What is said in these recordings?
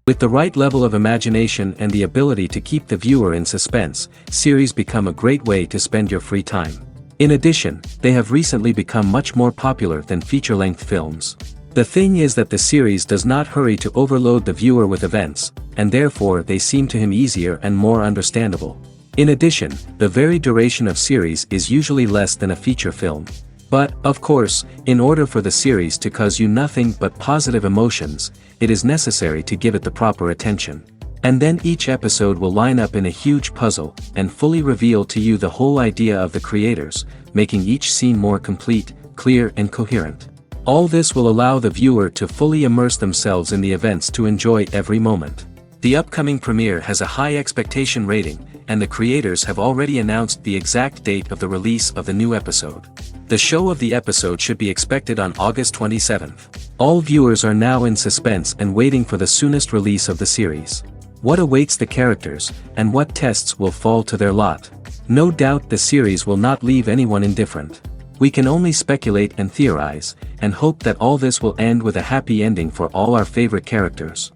With the right level of imagination and the ability to keep the viewer in suspense, series become a great way to spend your free time. In addition, they have recently become much more popular than feature-length films. The thing is that the series does not hurry to overload the viewer with events, and therefore they seem to him easier and more understandable. In addition, the very duration of series is usually less than a feature film. But, of course, in order for the series to cause you nothing but positive emotions, it is necessary to give it the proper attention. And then each episode will line up in a huge puzzle, and fully reveal to you the whole idea of the creators, making each scene more complete, clear and coherent. All this will allow the viewer to fully immerse themselves in the events to enjoy every moment. The upcoming premiere has a high expectation rating, and the creators have already announced the exact date of the release of the new episode. The show of the episode should be expected on August 27th. All viewers are now in suspense and waiting for the soonest release of the series. What awaits the characters, and what tests will fall to their lot? No doubt the series will not leave anyone indifferent. We can only speculate and theorize, and hope that all this will end with a happy ending for all our favorite characters.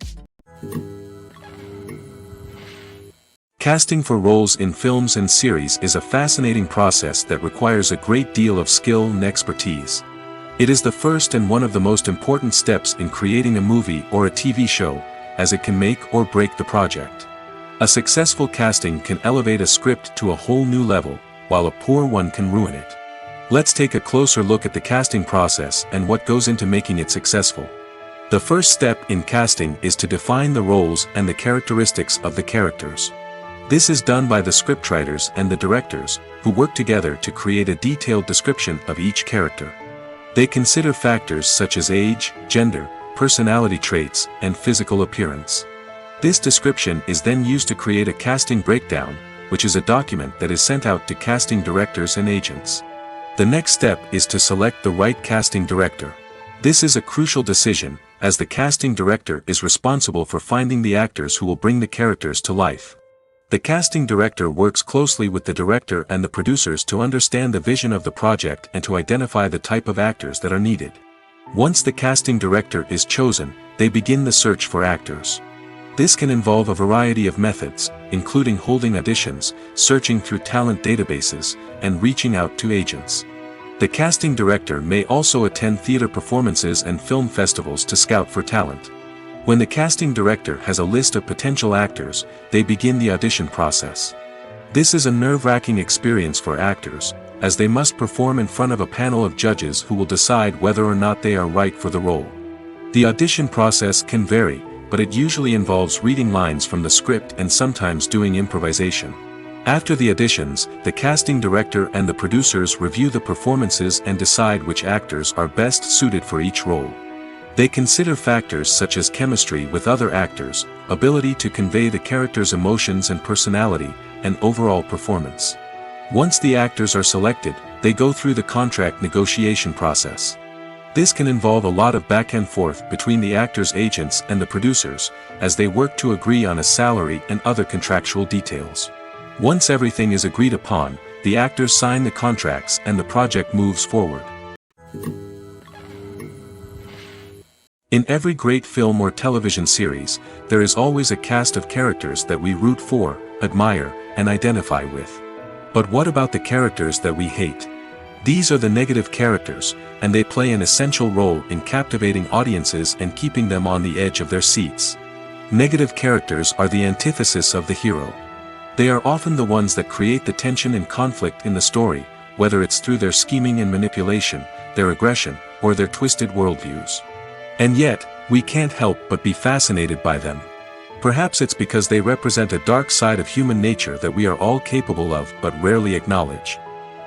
Casting for roles in films and series is a fascinating process that requires a great deal of skill and expertise. It is the first and one of the most important steps in creating a movie or a TV show, as it can make or break the project. A successful casting can elevate a script to a whole new level, while a poor one can ruin it. Let's take a closer look at the casting process and what goes into making it successful. The first step in casting is to define the roles and the characteristics of the characters. This is done by the scriptwriters and the directors, who work together to create a detailed description of each character. They consider factors such as age, gender, personality traits, and physical appearance. This description is then used to create a casting breakdown, which is a document that is sent out to casting directors and agents. The next step is to select the right casting director. This is a crucial decision, as the casting director is responsible for finding the actors who will bring the characters to life. The casting director works closely with the director and the producers to understand the vision of the project and to identify the type of actors that are needed. Once the casting director is chosen, they begin the search for actors. This can involve a variety of methods, including holding auditions, searching through talent databases, and reaching out to agents. The casting director may also attend theater performances and film festivals to scout for talent. When the casting director has a list of potential actors, they begin the audition process. This is a nerve-wracking experience for actors, as they must perform in front of a panel of judges who will decide whether or not they are right for the role. The audition process can vary, but it usually involves reading lines from the script and sometimes doing improvisation. After the auditions, the casting director and the producers review the performances and decide which actors are best suited for each role. They consider factors such as chemistry with other actors, ability to convey the character's emotions and personality, and overall performance. Once the actors are selected, they go through the contract negotiation process. This can involve a lot of back and forth between the actors' agents and the producers, as they work to agree on a salary and other contractual details. Once everything is agreed upon, the actors sign the contracts and the project moves forward. In every great film or television series, there is always a cast of characters that we root for, admire, and identify with. But what about the characters that we hate? These are the negative characters, and they play an essential role in captivating audiences and keeping them on the edge of their seats. Negative characters are the antithesis of the hero. They are often the ones that create the tension and conflict in the story, whether it's through their scheming and manipulation, their aggression, or their twisted worldviews. And yet, we can't help but be fascinated by them. Perhaps it's because they represent a dark side of human nature that we are all capable of but rarely acknowledge.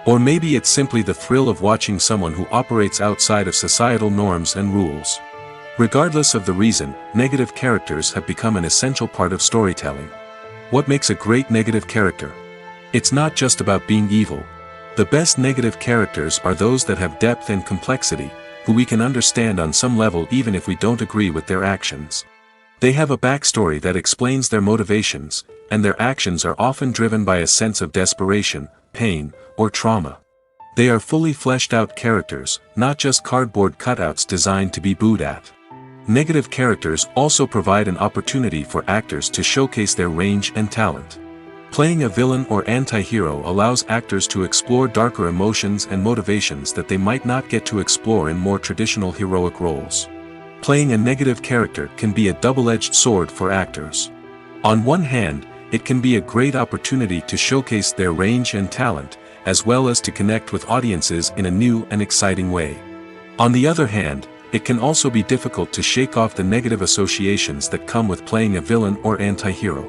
Or maybe it's simply the thrill of watching someone who operates outside of societal norms and rules. Regardless of the reason, negative characters have become an essential part of storytelling. What makes a great negative character? It's not just about being evil. The best negative characters are those that have depth and complexity, who we can understand on some level even if we don't agree with their actions. They have a backstory that explains their motivations, and their actions are often driven by a sense of desperation, pain, or trauma. They are fully fleshed out characters, not just cardboard cutouts designed to be booed at. Negative characters also provide an opportunity for actors to showcase their range and talent. Playing a villain or anti-hero allows actors to explore darker emotions and motivations that they might not get to explore in more traditional heroic roles. Playing a negative character can be a double-edged sword for actors. On one hand, it can be a great opportunity to showcase their range and talent, as well as to connect with audiences in a new and exciting way. On the other hand, it can also be difficult to shake off the negative associations that come with playing a villain or anti-hero.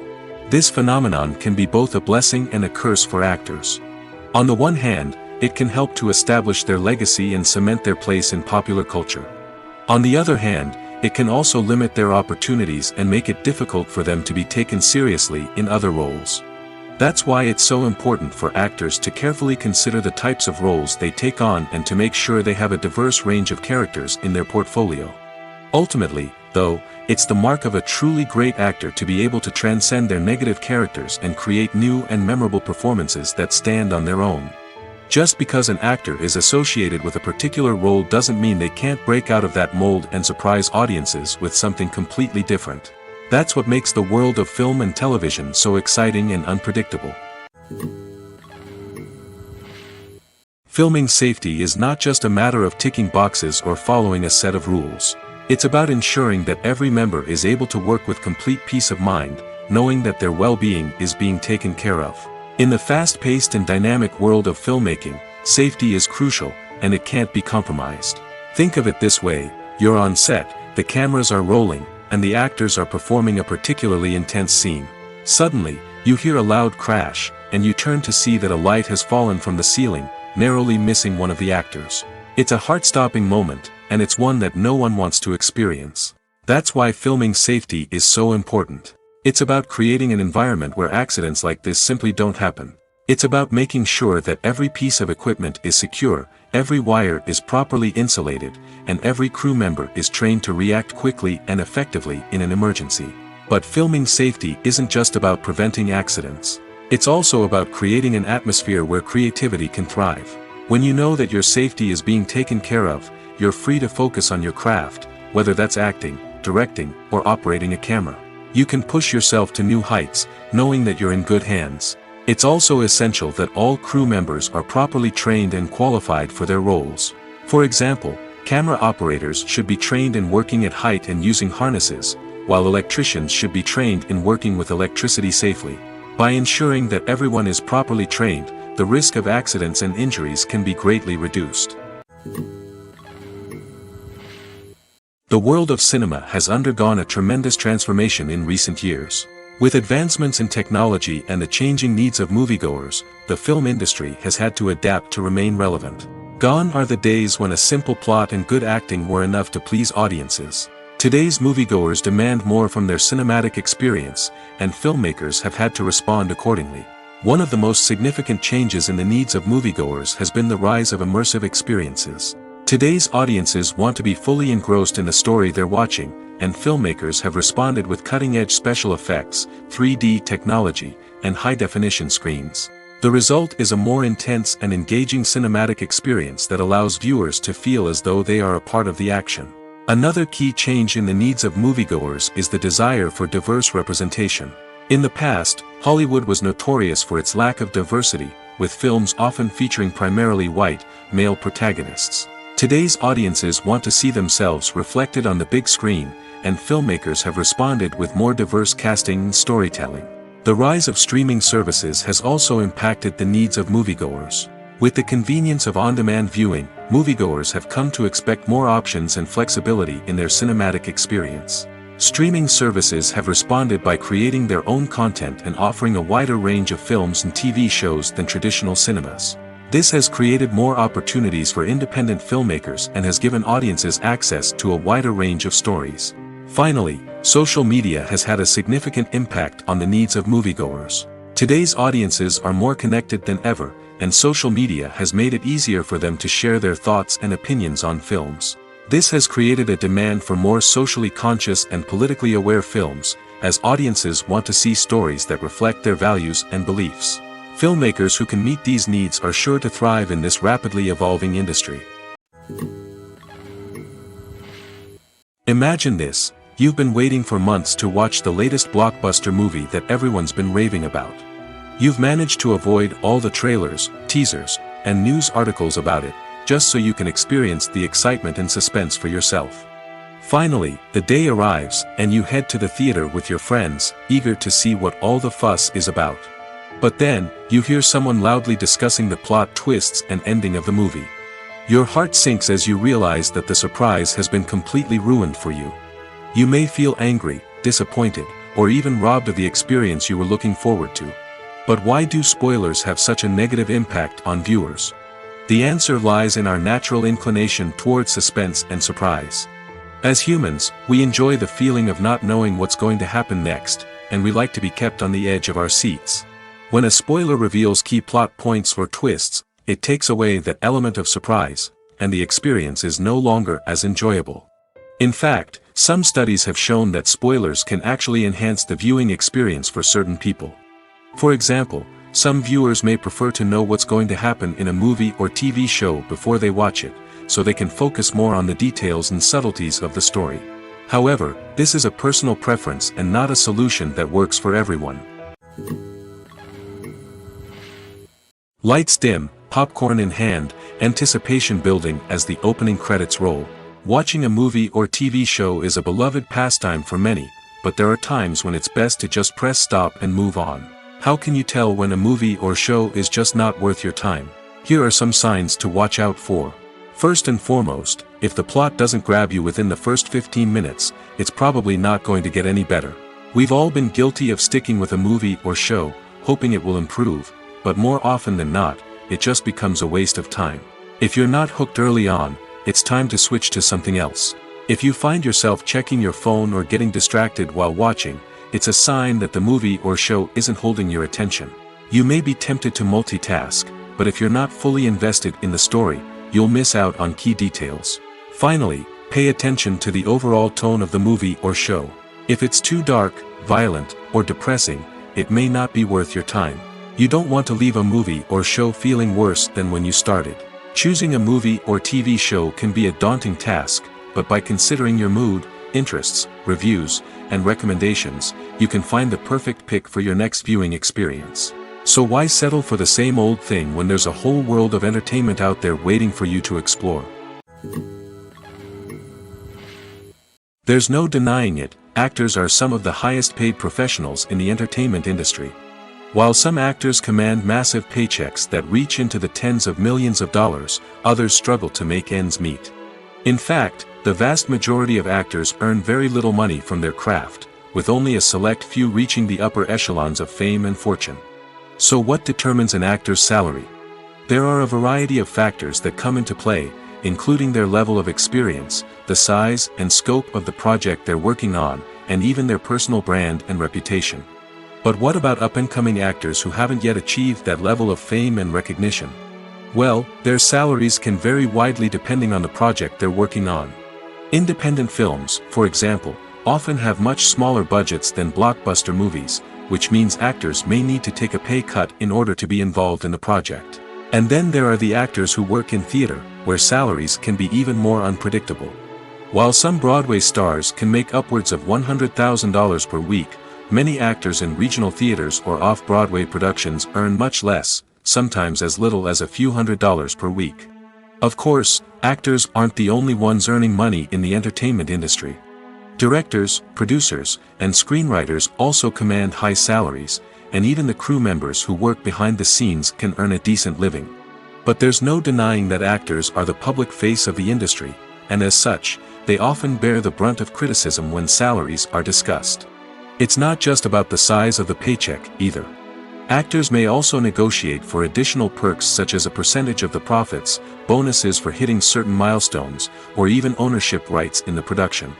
This phenomenon can be both a blessing and a curse for actors. On the one hand, it can help to establish their legacy and cement their place in popular culture. On the other hand, it can also limit their opportunities and make it difficult for them to be taken seriously in other roles. That's why it's so important for actors to carefully consider the types of roles they take on and to make sure they have a diverse range of characters in their portfolio. Ultimately, though, it's the mark of a truly great actor to be able to transcend their negative characters and create new and memorable performances that stand on their own. Just because an actor is associated with a particular role doesn't mean they can't break out of that mold and surprise audiences with something completely different. That's what makes the world of film and television so exciting and unpredictable. Filming safety is not just a matter of ticking boxes or following a set of rules. It's about ensuring that every member is able to work with complete peace of mind, knowing that their well-being is being taken care of. In the fast-paced and dynamic world of filmmaking, safety is crucial, and it can't be compromised. Think of it this way: you're on set, the cameras are rolling, and the actors are performing a particularly intense scene. Suddenly, you hear a loud crash, and you turn to see that a light has fallen from the ceiling, narrowly missing one of the actors. It's a heart-stopping moment, and it's one that no one wants to experience. That's why filming safety is so important. It's about creating an environment where accidents like this simply don't happen. It's about making sure that every piece of equipment is secure, every wire is properly insulated, and every crew member is trained to react quickly and effectively in an emergency. But filming safety isn't just about preventing accidents. It's also about creating an atmosphere where creativity can thrive. When you know that your safety is being taken care of, you're free to focus on your craft, whether that's acting, directing, or operating a camera. You can push yourself to new heights, knowing that you're in good hands. It's also essential that all crew members are properly trained and qualified for their roles. For example, camera operators should be trained in working at height and using harnesses, while electricians should be trained in working with electricity safely. By ensuring that everyone is properly trained, the risk of accidents and injuries can be greatly reduced. The world of cinema has undergone a tremendous transformation in recent years. With advancements in technology and the changing needs of moviegoers, the film industry has had to adapt to remain relevant. Gone are the days when a simple plot and good acting were enough to please audiences. Today's moviegoers demand more from their cinematic experience, and filmmakers have had to respond accordingly. One of the most significant changes in the needs of moviegoers has been the rise of immersive experiences. Today's audiences want to be fully engrossed in the story they're watching, and filmmakers have responded with cutting-edge special effects, 3D technology, and high-definition screens. The result is a more intense and engaging cinematic experience that allows viewers to feel as though they are a part of the action. Another key change in the needs of moviegoers is the desire for diverse representation. In the past, Hollywood was notorious for its lack of diversity, with films often featuring primarily white, male protagonists. Today's audiences want to see themselves reflected on the big screen, and filmmakers have responded with more diverse casting and storytelling. The rise of streaming services has also impacted the needs of moviegoers. With the convenience of on-demand viewing, moviegoers have come to expect more options and flexibility in their cinematic experience. Streaming services have responded by creating their own content and offering a wider range of films and TV shows than traditional cinemas. This has created more opportunities for independent filmmakers and has given audiences access to a wider range of stories. Finally, social media has had a significant impact on the needs of moviegoers. Today's audiences are more connected than ever, and social media has made it easier for them to share their thoughts and opinions on films. This has created a demand for more socially conscious and politically aware films, as audiences want to see stories that reflect their values and beliefs. Filmmakers who can meet these needs are sure to thrive in this rapidly evolving industry. Imagine this, you've been waiting for months to watch the latest blockbuster movie that everyone's been raving about. You've managed to avoid all the trailers, teasers, and news articles about it, just so you can experience the excitement and suspense for yourself. Finally, the day arrives, and you head to the theater with your friends, eager to see what all the fuss is about. But then, you hear someone loudly discussing the plot twists and ending of the movie. Your heart sinks as you realize that the surprise has been completely ruined for you. You may feel angry, disappointed, or even robbed of the experience you were looking forward to. But why do spoilers have such a negative impact on viewers? The answer lies in our natural inclination toward suspense and surprise. As humans, we enjoy the feeling of not knowing what's going to happen next, and we like to be kept on the edge of our seats. When a spoiler reveals key plot points or twists, it takes away that element of surprise, and the experience is no longer as enjoyable. In fact, some studies have shown that spoilers can actually enhance the viewing experience for certain people. For example, some viewers may prefer to know what's going to happen in a movie or TV show before they watch it, so they can focus more on the details and subtleties of the story. However, this is a personal preference and not a solution that works for everyone. Lights dim, popcorn in hand, anticipation building as the opening credits roll. Watching a movie or TV show is a beloved pastime for many, but there are times when it's best to just press stop and move on. How can you tell when a movie or show is just not worth your time? Here are some signs to watch out for. First and foremost, if the plot doesn't grab you within the first 15 minutes, it's probably not going to get any better. We've all been guilty of sticking with a movie or show, hoping it will improve, but more often than not, it just becomes a waste of time. If you're not hooked early on, it's time to switch to something else. If you find yourself checking your phone or getting distracted while watching, it's a sign that the movie or show isn't holding your attention. You may be tempted to multitask, but if you're not fully invested in the story, you'll miss out on key details. Finally, pay attention to the overall tone of the movie or show. If it's too dark, violent, or depressing, it may not be worth your time. You don't want to leave a movie or show feeling worse than when you started. Choosing a movie or TV show can be a daunting task, but by considering your mood, interests, reviews, and recommendations, you can find the perfect pick for your next viewing experience. So why settle for the same old thing when there's a whole world of entertainment out there waiting for you to explore? There's no denying it, actors are some of the highest paid professionals in the entertainment industry. While some actors command massive paychecks that reach into the tens of millions of dollars, others struggle to make ends meet. In fact, the vast majority of actors earn very little money from their craft, with only a select few reaching the upper echelons of fame and fortune. So what determines an actor's salary? There are a variety of factors that come into play, including their level of experience, the size and scope of the project they're working on, and even their personal brand and reputation. But what about up-and-coming actors who haven't yet achieved that level of fame and recognition? Well, their salaries can vary widely depending on the project they're working on. Independent films, for example, often have much smaller budgets than blockbuster movies, which means actors may need to take a pay cut in order to be involved in the project. And then there are the actors who work in theater, where salaries can be even more unpredictable. While some Broadway stars can make upwards of $100,000 per week, many actors in regional theaters or off-Broadway productions earn much less, sometimes as little as a few $100s per week. Of course, actors aren't the only ones earning money in the entertainment industry. Directors, producers, and screenwriters also command high salaries, and even the crew members who work behind the scenes can earn a decent living. But there's no denying that actors are the public face of the industry, and as such, they often bear the brunt of criticism when salaries are discussed. It's not just about the size of the paycheck, either. Actors may also negotiate for additional perks such as a percentage of the profits, bonuses for hitting certain milestones, or even ownership rights in the production.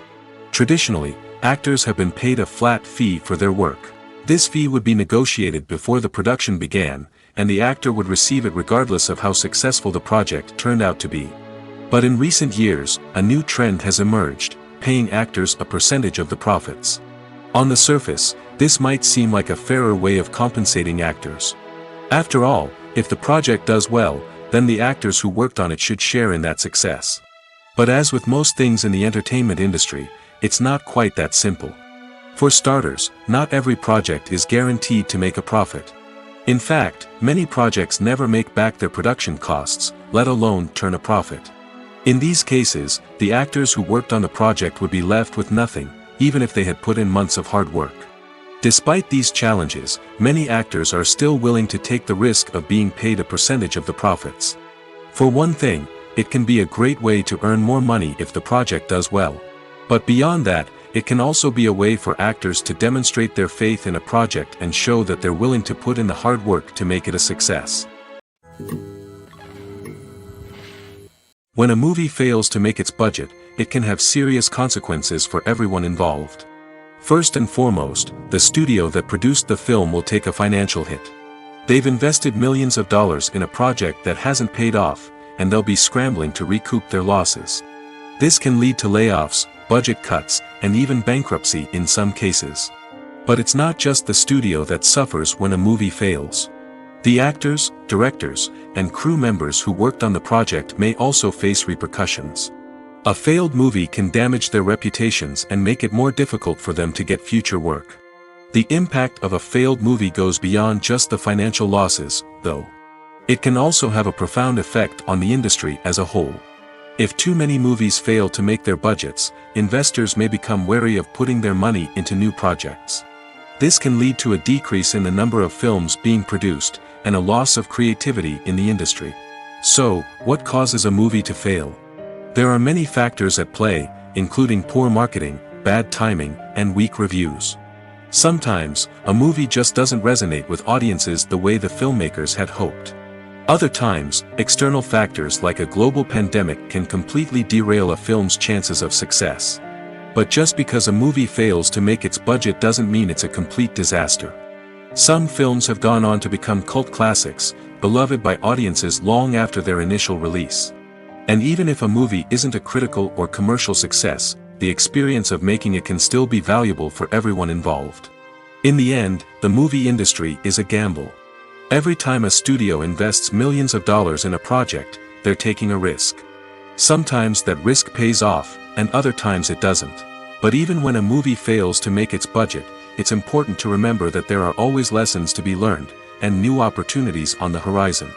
Traditionally, actors have been paid a flat fee for their work. This fee would be negotiated before the production began, and the actor would receive it regardless of how successful the project turned out to be. But in recent years, a new trend has emerged, paying actors a percentage of the profits. On the surface, this might seem like a fairer way of compensating actors. After all, if the project does well, then the actors who worked on it should share in that success. But as with most things in the entertainment industry, It's not quite that simple. For starters, not every project is guaranteed to make a profit. In fact, many projects never make back their production costs, let alone turn a profit. In these cases, the actors who worked on the project would be left with nothing, even if they had put in months of hard work. Despite these challenges, many actors are still willing to take the risk of being paid a percentage of the profits. For one thing, it can be a great way to earn more money if the project does well. But beyond that, it can also be a way for actors to demonstrate their faith in a project and show that they're willing to put in the hard work to make it a success. When a movie fails to make its budget, it can have serious consequences for everyone involved. First and foremost, the studio that produced the film will take a financial hit. They've invested millions of dollars in a project that hasn't paid off, and they'll be scrambling to recoup their losses. This can lead to layoffs, budget cuts, and even bankruptcy in some cases. But it's not just the studio that suffers when a movie fails. The actors, directors, and crew members who worked on the project may also face repercussions. A failed movie can damage their reputations and make it more difficult for them to get future work. The impact of a failed movie goes beyond just the financial losses, though. It can also have a profound effect on the industry as a whole. If too many movies fail to make their budgets, investors may become wary of putting their money into new projects. This can lead to a decrease in the number of films being produced, and a loss of creativity in the industry. So, what causes a movie to fail? There are many factors at play, including poor marketing, bad timing, and weak reviews. Sometimes, a movie just doesn't resonate with audiences the way the filmmakers had hoped. Other times, external factors like a global pandemic can completely derail a film's chances of success. But just because a movie fails to make its budget doesn't mean it's a complete disaster. Some films have gone on to become cult classics, beloved by audiences long after their initial release. And even if a movie isn't a critical or commercial success, the experience of making it can still be valuable for everyone involved. In the end, the movie industry is a gamble. Every time a studio invests millions of dollars in a project, they're taking a risk. Sometimes that risk pays off, and other times it doesn't. But even when a movie fails to make its budget, it's important to remember that there are always lessons to be learned, and new opportunities on the horizon.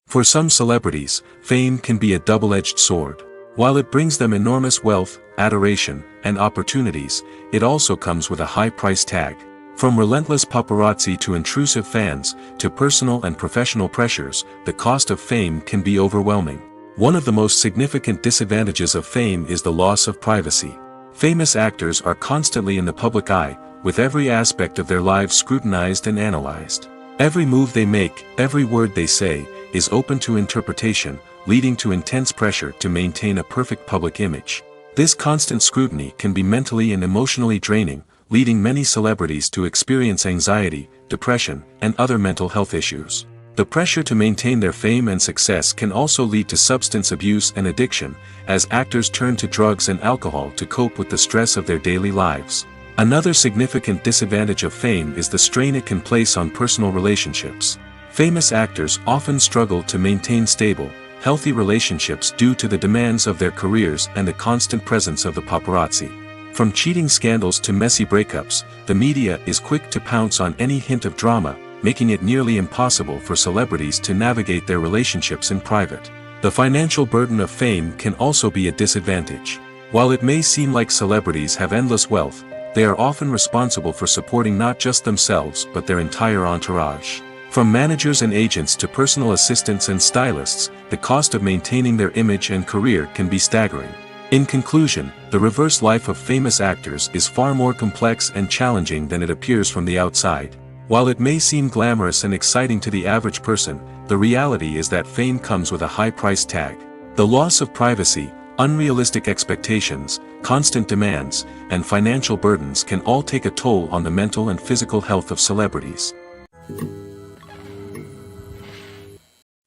For some celebrities, fame can be a double-edged sword. While it brings them enormous wealth, adoration, and opportunities, it also comes with a high price tag. From relentless paparazzi to intrusive fans, to personal and professional pressures, the cost of fame can be overwhelming. One of the most significant disadvantages of fame is the loss of privacy. Famous actors are constantly in the public eye, with every aspect of their lives scrutinized and analyzed. Every move they make, every word they say, is open to interpretation, leading to intense pressure to maintain a perfect public image. This constant scrutiny can be mentally and emotionally draining, leading many celebrities to experience anxiety, depression, and other mental health issues. The pressure to maintain their fame and success can also lead to substance abuse and addiction, as actors turn to drugs and alcohol to cope with the stress of their daily lives. Another significant disadvantage of fame is the strain it can place on personal relationships. Famous actors often struggle to maintain stable, healthy relationships due to the demands of their careers and the constant presence of the paparazzi. From cheating scandals to messy breakups, the media is quick to pounce on any hint of drama, making it nearly impossible for celebrities to navigate their relationships in private. The financial burden of fame can also be a disadvantage. While it may seem like celebrities have endless wealth, they are often responsible for supporting not just themselves but their entire entourage. From managers and agents to personal assistants and stylists, the cost of maintaining their image and career can be staggering. In conclusion, the reverse life of famous actors is far more complex and challenging than it appears from the outside. While it may seem glamorous and exciting to the average person, the reality is that fame comes with a high price tag. The loss of privacy, unrealistic expectations, constant demands, and financial burdens can all take a toll on the mental and physical health of celebrities.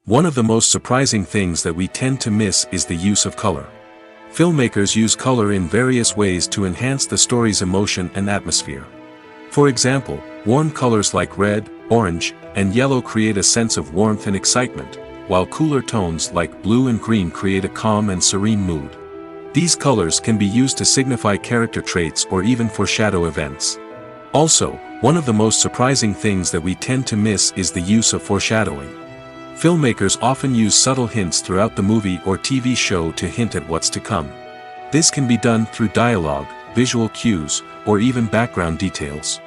One of the most surprising things that we tend to miss is the use of color. Filmmakers use color in various ways to enhance the story's emotion and atmosphere. For example, warm colors like red, orange, and yellow create a sense of warmth and excitement, while cooler tones like blue and green create a calm and serene mood. These colors can be used to signify character traits or even foreshadow events. Also, one of the most surprising things that we tend to miss is the use of foreshadowing. Filmmakers often use subtle hints throughout the movie or TV show to hint at what's to come. This can be done through dialogue, visual cues, or even background details.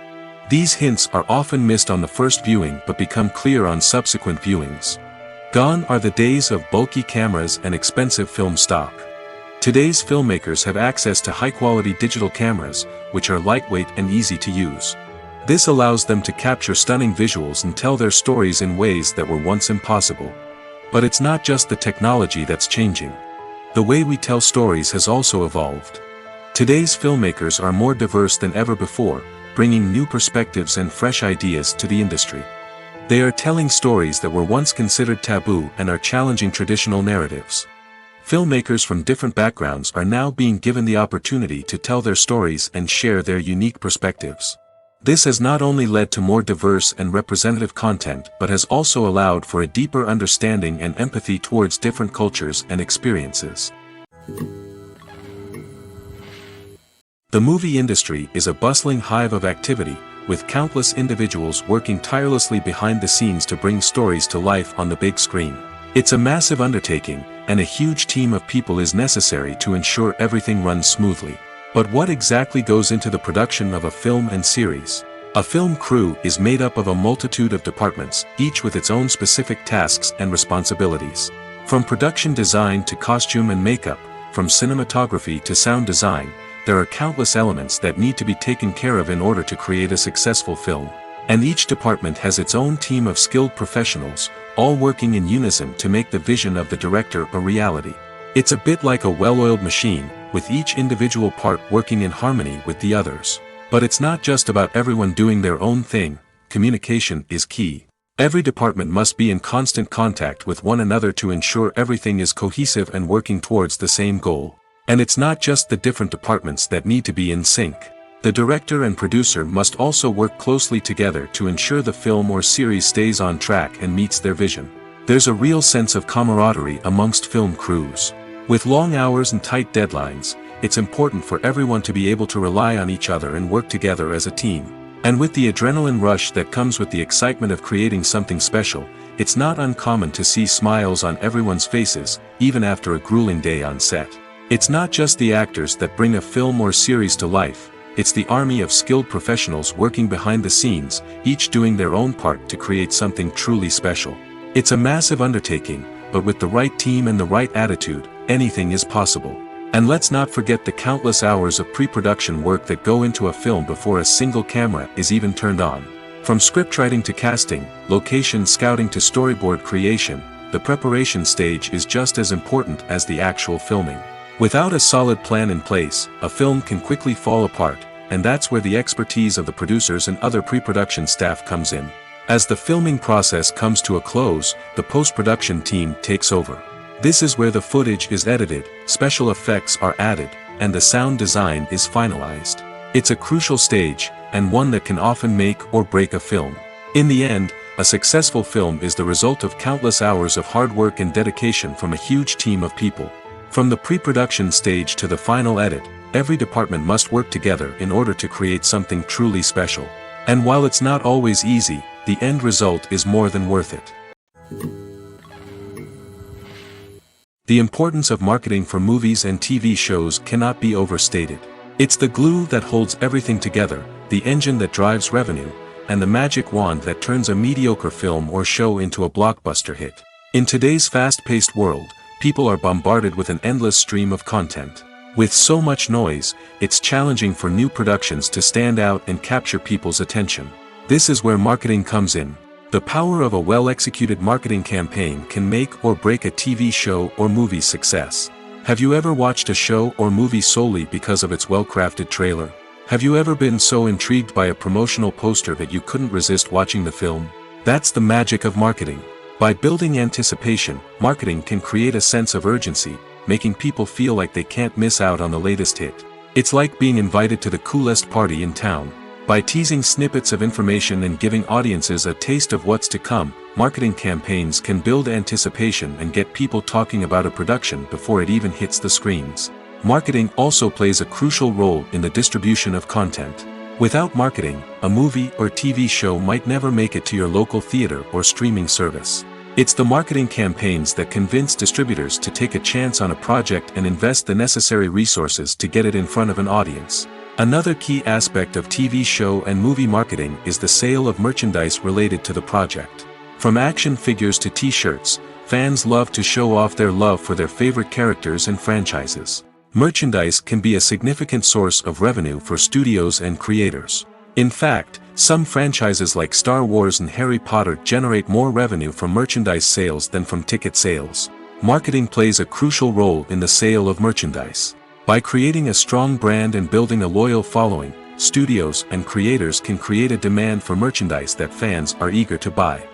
These hints are often missed on the first viewing but become clear on subsequent viewings. Gone are the days of bulky cameras and expensive film stock. Today's filmmakers have access to high-quality digital cameras, which are lightweight and easy to use. This allows them to capture stunning visuals and tell their stories in ways that were once impossible. But it's not just the technology that's changing. The way we tell stories has also evolved. Today's filmmakers are more diverse than ever before, bringing new perspectives and fresh ideas to the industry. They are telling stories that were once considered taboo and are challenging traditional narratives. Filmmakers from different backgrounds are now being given the opportunity to tell their stories and share their unique perspectives. This has not only led to more diverse and representative content but has also allowed for a deeper understanding and empathy towards different cultures and experiences. The movie industry is a bustling hive of activity, with countless individuals working tirelessly behind the scenes to bring stories to life on the big screen. It's a massive undertaking, and a huge team of people is necessary to ensure everything runs smoothly. But what exactly goes into the production of a film and series? A film crew is made up of a multitude of departments, each with its own specific tasks and responsibilities. From production design to costume and makeup, from cinematography to sound design, there are countless elements that need to be taken care of in order to create a successful film. And each department has its own team of skilled professionals, all working in unison to make the vision of the director a reality. It's a bit like a well-oiled machine, with each individual part working in harmony with the others. But it's not just about everyone doing their own thing. Communication is key. Every department must be in constant contact with one another to ensure everything is cohesive and working towards the same goal. And it's not just the different departments that need to be in sync. The director and producer must also work closely together to ensure the film or series stays on track and meets their vision. There's a real sense of camaraderie amongst film crews. With long hours and tight deadlines, it's important for everyone to be able to rely on each other and work together as a team. And with the adrenaline rush that comes with the excitement of creating something special, it's not uncommon to see smiles on everyone's faces, even after a grueling day on set. It's not just the actors that bring a film or series to life. It's the army of skilled professionals working behind the scenes, each doing their own part to create something truly special. It's a massive undertaking, but with the right team and the right attitude, anything is possible. And let's not forget the countless hours of pre-production work that go into a film before a single camera is even turned on. From scriptwriting to casting, location scouting to storyboard creation, the preparation stage is just as important as the actual filming. Without a solid plan in place, a film can quickly fall apart, and that's where the expertise of the producers and other pre-production staff comes in. As the filming process comes to a close, the post-production team takes over. This is where the footage is edited, special effects are added, and the sound design is finalized. It's a crucial stage, and one that can often make or break a film. In the end, a successful film is the result of countless hours of hard work and dedication from a huge team of people. From the pre-production stage to the final edit, every department must work together in order to create something truly special. And while it's not always easy, the end result is more than worth it. The importance of marketing for movies and TV shows cannot be overstated. It's the glue that holds everything together, the engine that drives revenue, and the magic wand that turns a mediocre film or show into a blockbuster hit. In today's fast-paced world, people are bombarded with an endless stream of content. With so much noise, it's challenging for new productions to stand out and capture people's attention. This is where marketing comes in. The power of a well-executed marketing campaign can make or break a TV show or movie's success. Have you ever watched a show or movie solely because of its well-crafted trailer? Have you ever been so intrigued by a promotional poster that you couldn't resist watching the film? That's the magic of marketing. By building anticipation, marketing can create a sense of urgency, making people feel like they can't miss out on the latest hit. It's like being invited to the coolest party in town. By teasing snippets of information and giving audiences a taste of what's to come, marketing campaigns can build anticipation and get people talking about a production before it even hits the screens. Marketing also plays a crucial role in the distribution of content. Without marketing, a movie or TV show might never make it to your local theater or streaming service. It's the marketing campaigns that convince distributors to take a chance on a project and invest the necessary resources to get it in front of an audience. Another key aspect of TV show and movie marketing is the sale of merchandise related to the project. From action figures to t-shirts, fans love to show off their love for their favorite characters and franchises. Merchandise can be a significant source of revenue for studios and creators. In fact, some franchises like Star Wars and Harry Potter generate more revenue from merchandise sales than from ticket sales. Marketing plays a crucial role in the sale of merchandise. By creating a strong brand and building a loyal following, studios and creators can create a demand for merchandise that fans are eager to buy.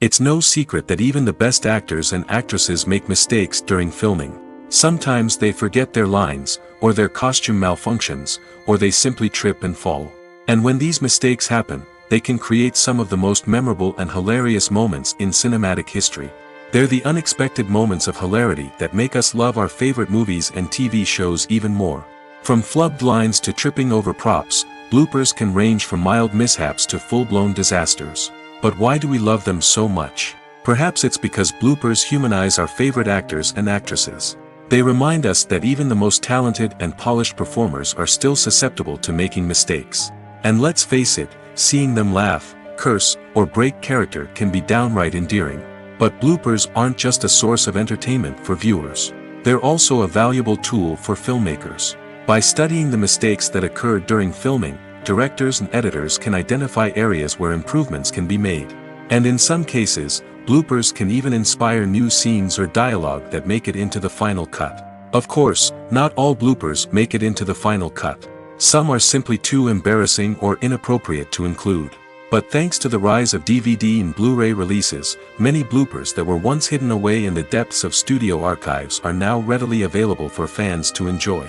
It's no secret that even the best actors and actresses make mistakes during filming. Sometimes they forget their lines, or their costume malfunctions, or they simply trip and fall. And when these mistakes happen, they can create some of the most memorable and hilarious moments in cinematic history. They're the unexpected moments of hilarity that make us love our favorite movies and TV shows even more. From flubbed lines to tripping over props, bloopers can range from mild mishaps to full-blown disasters. But why do we love them so much? Perhaps it's because bloopers humanize our favorite actors and actresses. They remind us that even the most talented and polished performers are still susceptible to making mistakes. And let's face it, seeing them laugh, curse, or break character can be downright endearing. But bloopers aren't just a source of entertainment for viewers. They're also a valuable tool for filmmakers. By studying the mistakes that occurred during filming, directors and editors can identify areas where improvements can be made. And in some cases, bloopers can even inspire new scenes or dialogue that make it into the final cut. Of course, not all bloopers make it into the final cut. Some are simply too embarrassing or inappropriate to include. But thanks to the rise of DVD and Blu-ray releases, many bloopers that were once hidden away in the depths of studio archives are now readily available for fans to enjoy.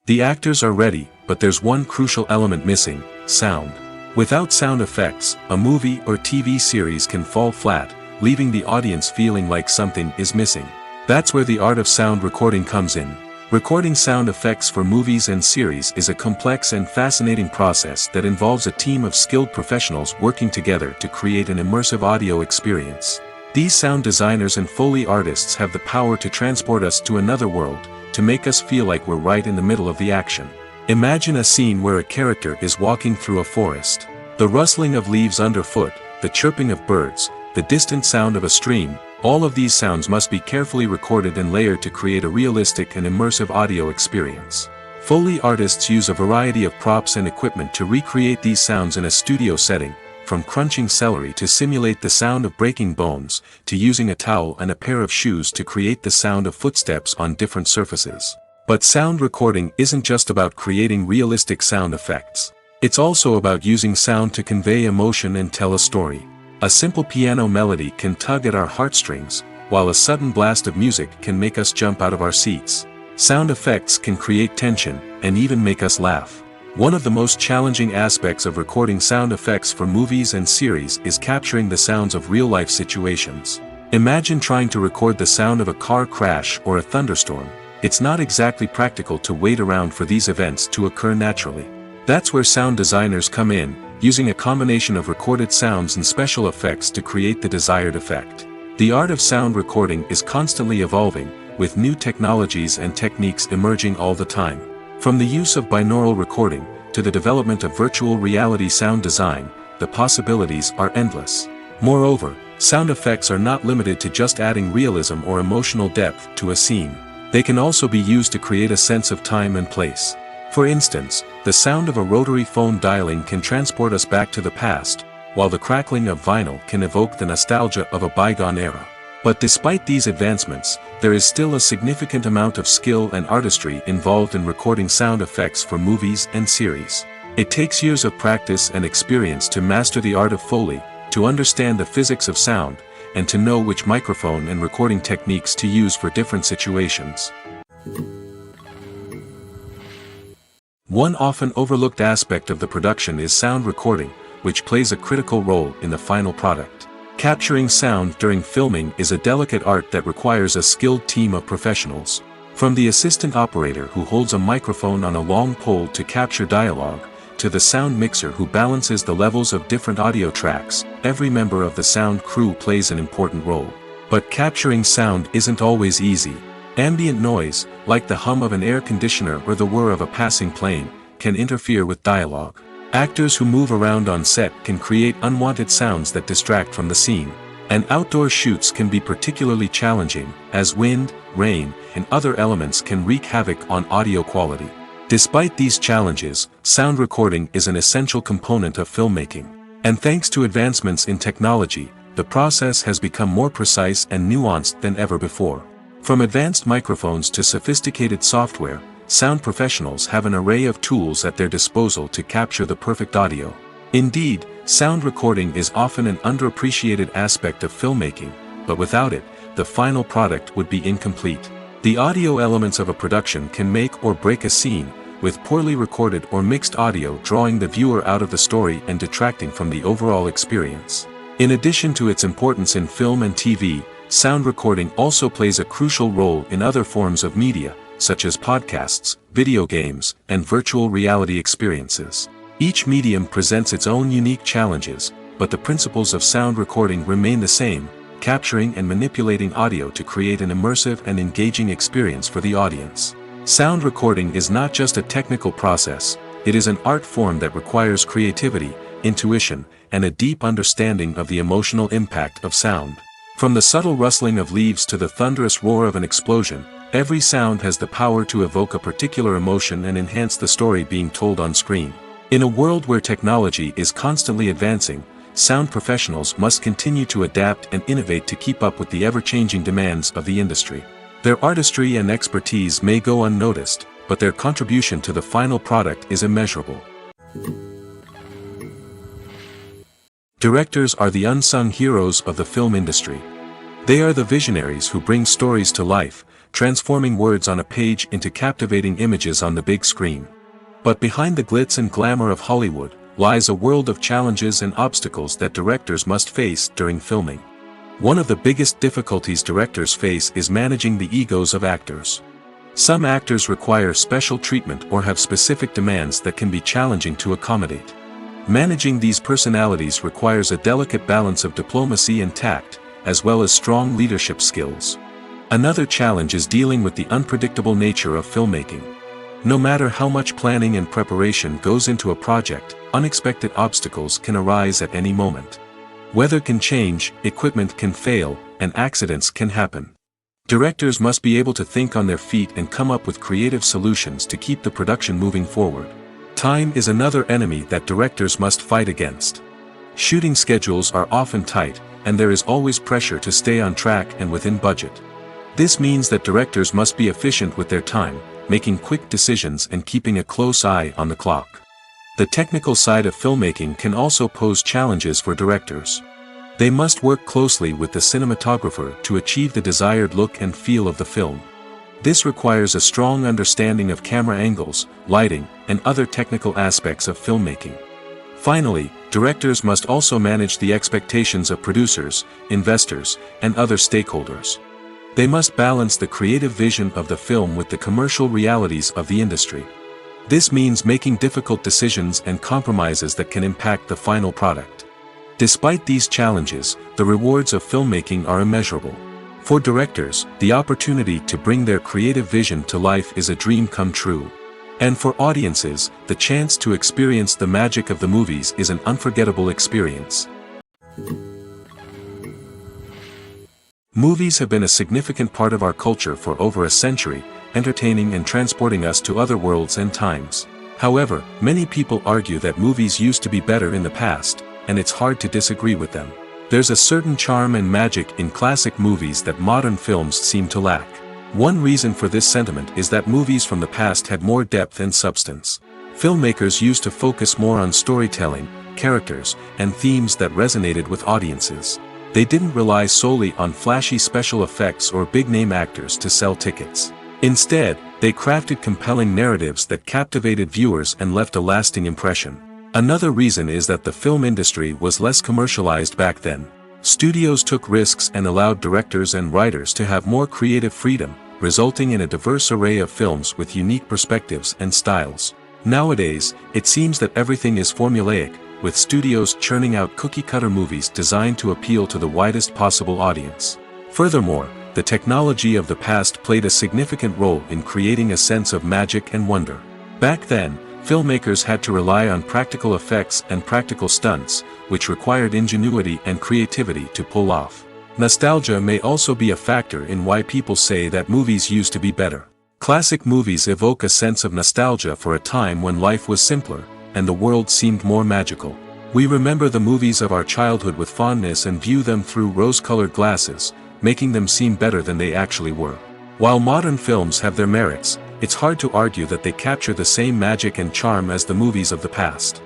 The actors are ready, but there's one crucial element missing: sound. Without sound effects, a movie or TV series can fall flat, leaving the audience feeling like something is missing. That's where the art of sound recording comes in. Recording sound effects for movies and series is a complex and fascinating process that involves a team of skilled professionals working together to create an immersive audio experience. These sound designers and Foley artists have the power to transport us to another world, to make us feel like we're right in the middle of the action. Imagine a scene where a character is walking through a forest. The rustling of leaves underfoot, the chirping of birds, the distant sound of a stream, all of these sounds must be carefully recorded and layered to create a realistic and immersive audio experience. Foley artists use a variety of props and equipment to recreate these sounds in a studio setting, from crunching celery to simulate the sound of breaking bones, to using a towel and a pair of shoes to create the sound of footsteps on different surfaces. But sound recording isn't just about creating realistic sound effects. It's also about using sound to convey emotion and tell a story. A simple piano melody can tug at our heartstrings, while a sudden blast of music can make us jump out of our seats. Sound effects can create tension, and even make us laugh. One of the most challenging aspects of recording sound effects for movies and series is capturing the sounds of real-life situations. Imagine trying to record the sound of a car crash or a thunderstorm. It's not exactly practical to wait around for these events to occur naturally. That's where sound designers come in, using a combination of recorded sounds and special effects to create the desired effect. The art of sound recording is constantly evolving, with new technologies and techniques emerging all the time. From the use of binaural recording, to the development of virtual reality sound design, the possibilities are endless. Moreover, sound effects are not limited to just adding realism or emotional depth to a scene. They can also be used to create a sense of time and place. For instance, the sound of a rotary phone dialing can transport us back to the past, while the crackling of vinyl can evoke the nostalgia of a bygone era. But despite these advancements, there is still a significant amount of skill and artistry involved in recording sound effects for movies and series. It takes years of practice and experience to master the art of Foley, to understand the physics of sound, and to know which microphone and recording techniques to use for different situations. One often overlooked aspect of the production is sound recording, which plays a critical role in the final product. Capturing sound during filming is a delicate art that requires a skilled team of professionals. From the assistant operator who holds a microphone on a long pole to capture dialogue, to the sound mixer who balances the levels of different audio tracks, every member of the sound crew plays an important role. But capturing sound isn't always easy. Ambient noise, like the hum of an air conditioner or the whir of a passing plane, can interfere with dialogue. Actors who move around on set can create unwanted sounds that distract from the scene. And outdoor shoots can be particularly challenging, as wind, rain, and other elements can wreak havoc on audio quality. Despite these challenges, sound recording is an essential component of filmmaking. And thanks to advancements in technology, the process has become more precise and nuanced than ever before. From advanced microphones to sophisticated software, sound professionals have an array of tools at their disposal to capture the perfect audio. Indeed, sound recording is often an underappreciated aspect of filmmaking, but without it, the final product would be incomplete. The audio elements of a production can make or break a scene, with poorly recorded or mixed audio drawing the viewer out of the story and detracting from the overall experience. In addition to its importance in film and TV, sound recording also plays a crucial role in other forms of media, such as podcasts, video games, and virtual reality experiences. Each medium presents its own unique challenges, but the principles of sound recording remain the same, capturing and manipulating audio to create an immersive and engaging experience for the audience. Sound recording is not just a technical process, it is an art form that requires creativity, intuition, and a deep understanding of the emotional impact of sound. From the subtle rustling of leaves to the thunderous roar of an explosion, every sound has the power to evoke a particular emotion and enhance the story being told on screen. In a world where technology is constantly advancing, sound professionals must continue to adapt and innovate to keep up with the ever-changing demands of the industry. Their artistry and expertise may go unnoticed, but their contribution to the final product is immeasurable. Directors are the unsung heroes of the film industry. They are the visionaries who bring stories to life, transforming words on a page into captivating images on the big screen. But behind the glitz and glamour of Hollywood, lies a world of challenges and obstacles that directors must face during filming. One of the biggest difficulties directors face is managing the egos of actors. Some actors require special treatment or have specific demands that can be challenging to accommodate. Managing these personalities requires a delicate balance of diplomacy and tact, as well as strong leadership skills. Another challenge is dealing with the unpredictable nature of filmmaking. No matter how much planning and preparation goes into a project, unexpected obstacles can arise at any moment. Weather can change, equipment can fail, and accidents can happen. Directors must be able to think on their feet and come up with creative solutions to keep the production moving forward. Time is another enemy that directors must fight against. Shooting schedules are often tight, and there is always pressure to stay on track and within budget. This means that directors must be efficient with their time, making quick decisions and keeping a close eye on the clock. The technical side of filmmaking can also pose challenges for directors. They must work closely with the cinematographer to achieve the desired look and feel of the film. This requires a strong understanding of camera angles, lighting, and other technical aspects of filmmaking. Finally, directors must also manage the expectations of producers, investors, and other stakeholders. They must balance the creative vision of the film with the commercial realities of the industry. This means making difficult decisions and compromises that can impact the final product. Despite these challenges, the rewards of filmmaking are immeasurable. For directors, the opportunity to bring their creative vision to life is a dream come true. And for audiences, the chance to experience the magic of the movies is an unforgettable experience. Movies have been a significant part of our culture for over a century, entertaining and transporting us to other worlds and times. However, many people argue that movies used to be better in the past, and it's hard to disagree with them. There's a certain charm and magic in classic movies that modern films seem to lack. One reason for this sentiment is that movies from the past had more depth and substance. Filmmakers used to focus more on storytelling, characters, and themes that resonated with audiences. They didn't rely solely on flashy special effects or big-name actors to sell tickets. Instead, they crafted compelling narratives that captivated viewers and left a lasting impression. Another reason is that the film industry was less commercialized back then. Studios took risks and allowed directors and writers to have more creative freedom, resulting in a diverse array of films with unique perspectives and styles. Nowadays, it seems that everything is formulaic, with studios churning out cookie-cutter movies designed to appeal to the widest possible audience. Furthermore, the technology of the past played a significant role in creating a sense of magic and wonder. Back then, filmmakers had to rely on practical effects and practical stunts, which required ingenuity and creativity to pull off. Nostalgia may also be a factor in why people say that movies used to be better. Classic movies evoke a sense of nostalgia for a time when life was simpler, and the world seemed more magical. We remember the movies of our childhood with fondness and view them through rose-colored glasses, making them seem better than they actually were. While modern films have their merits, it's hard to argue that they capture the same magic and charm as the movies of the past.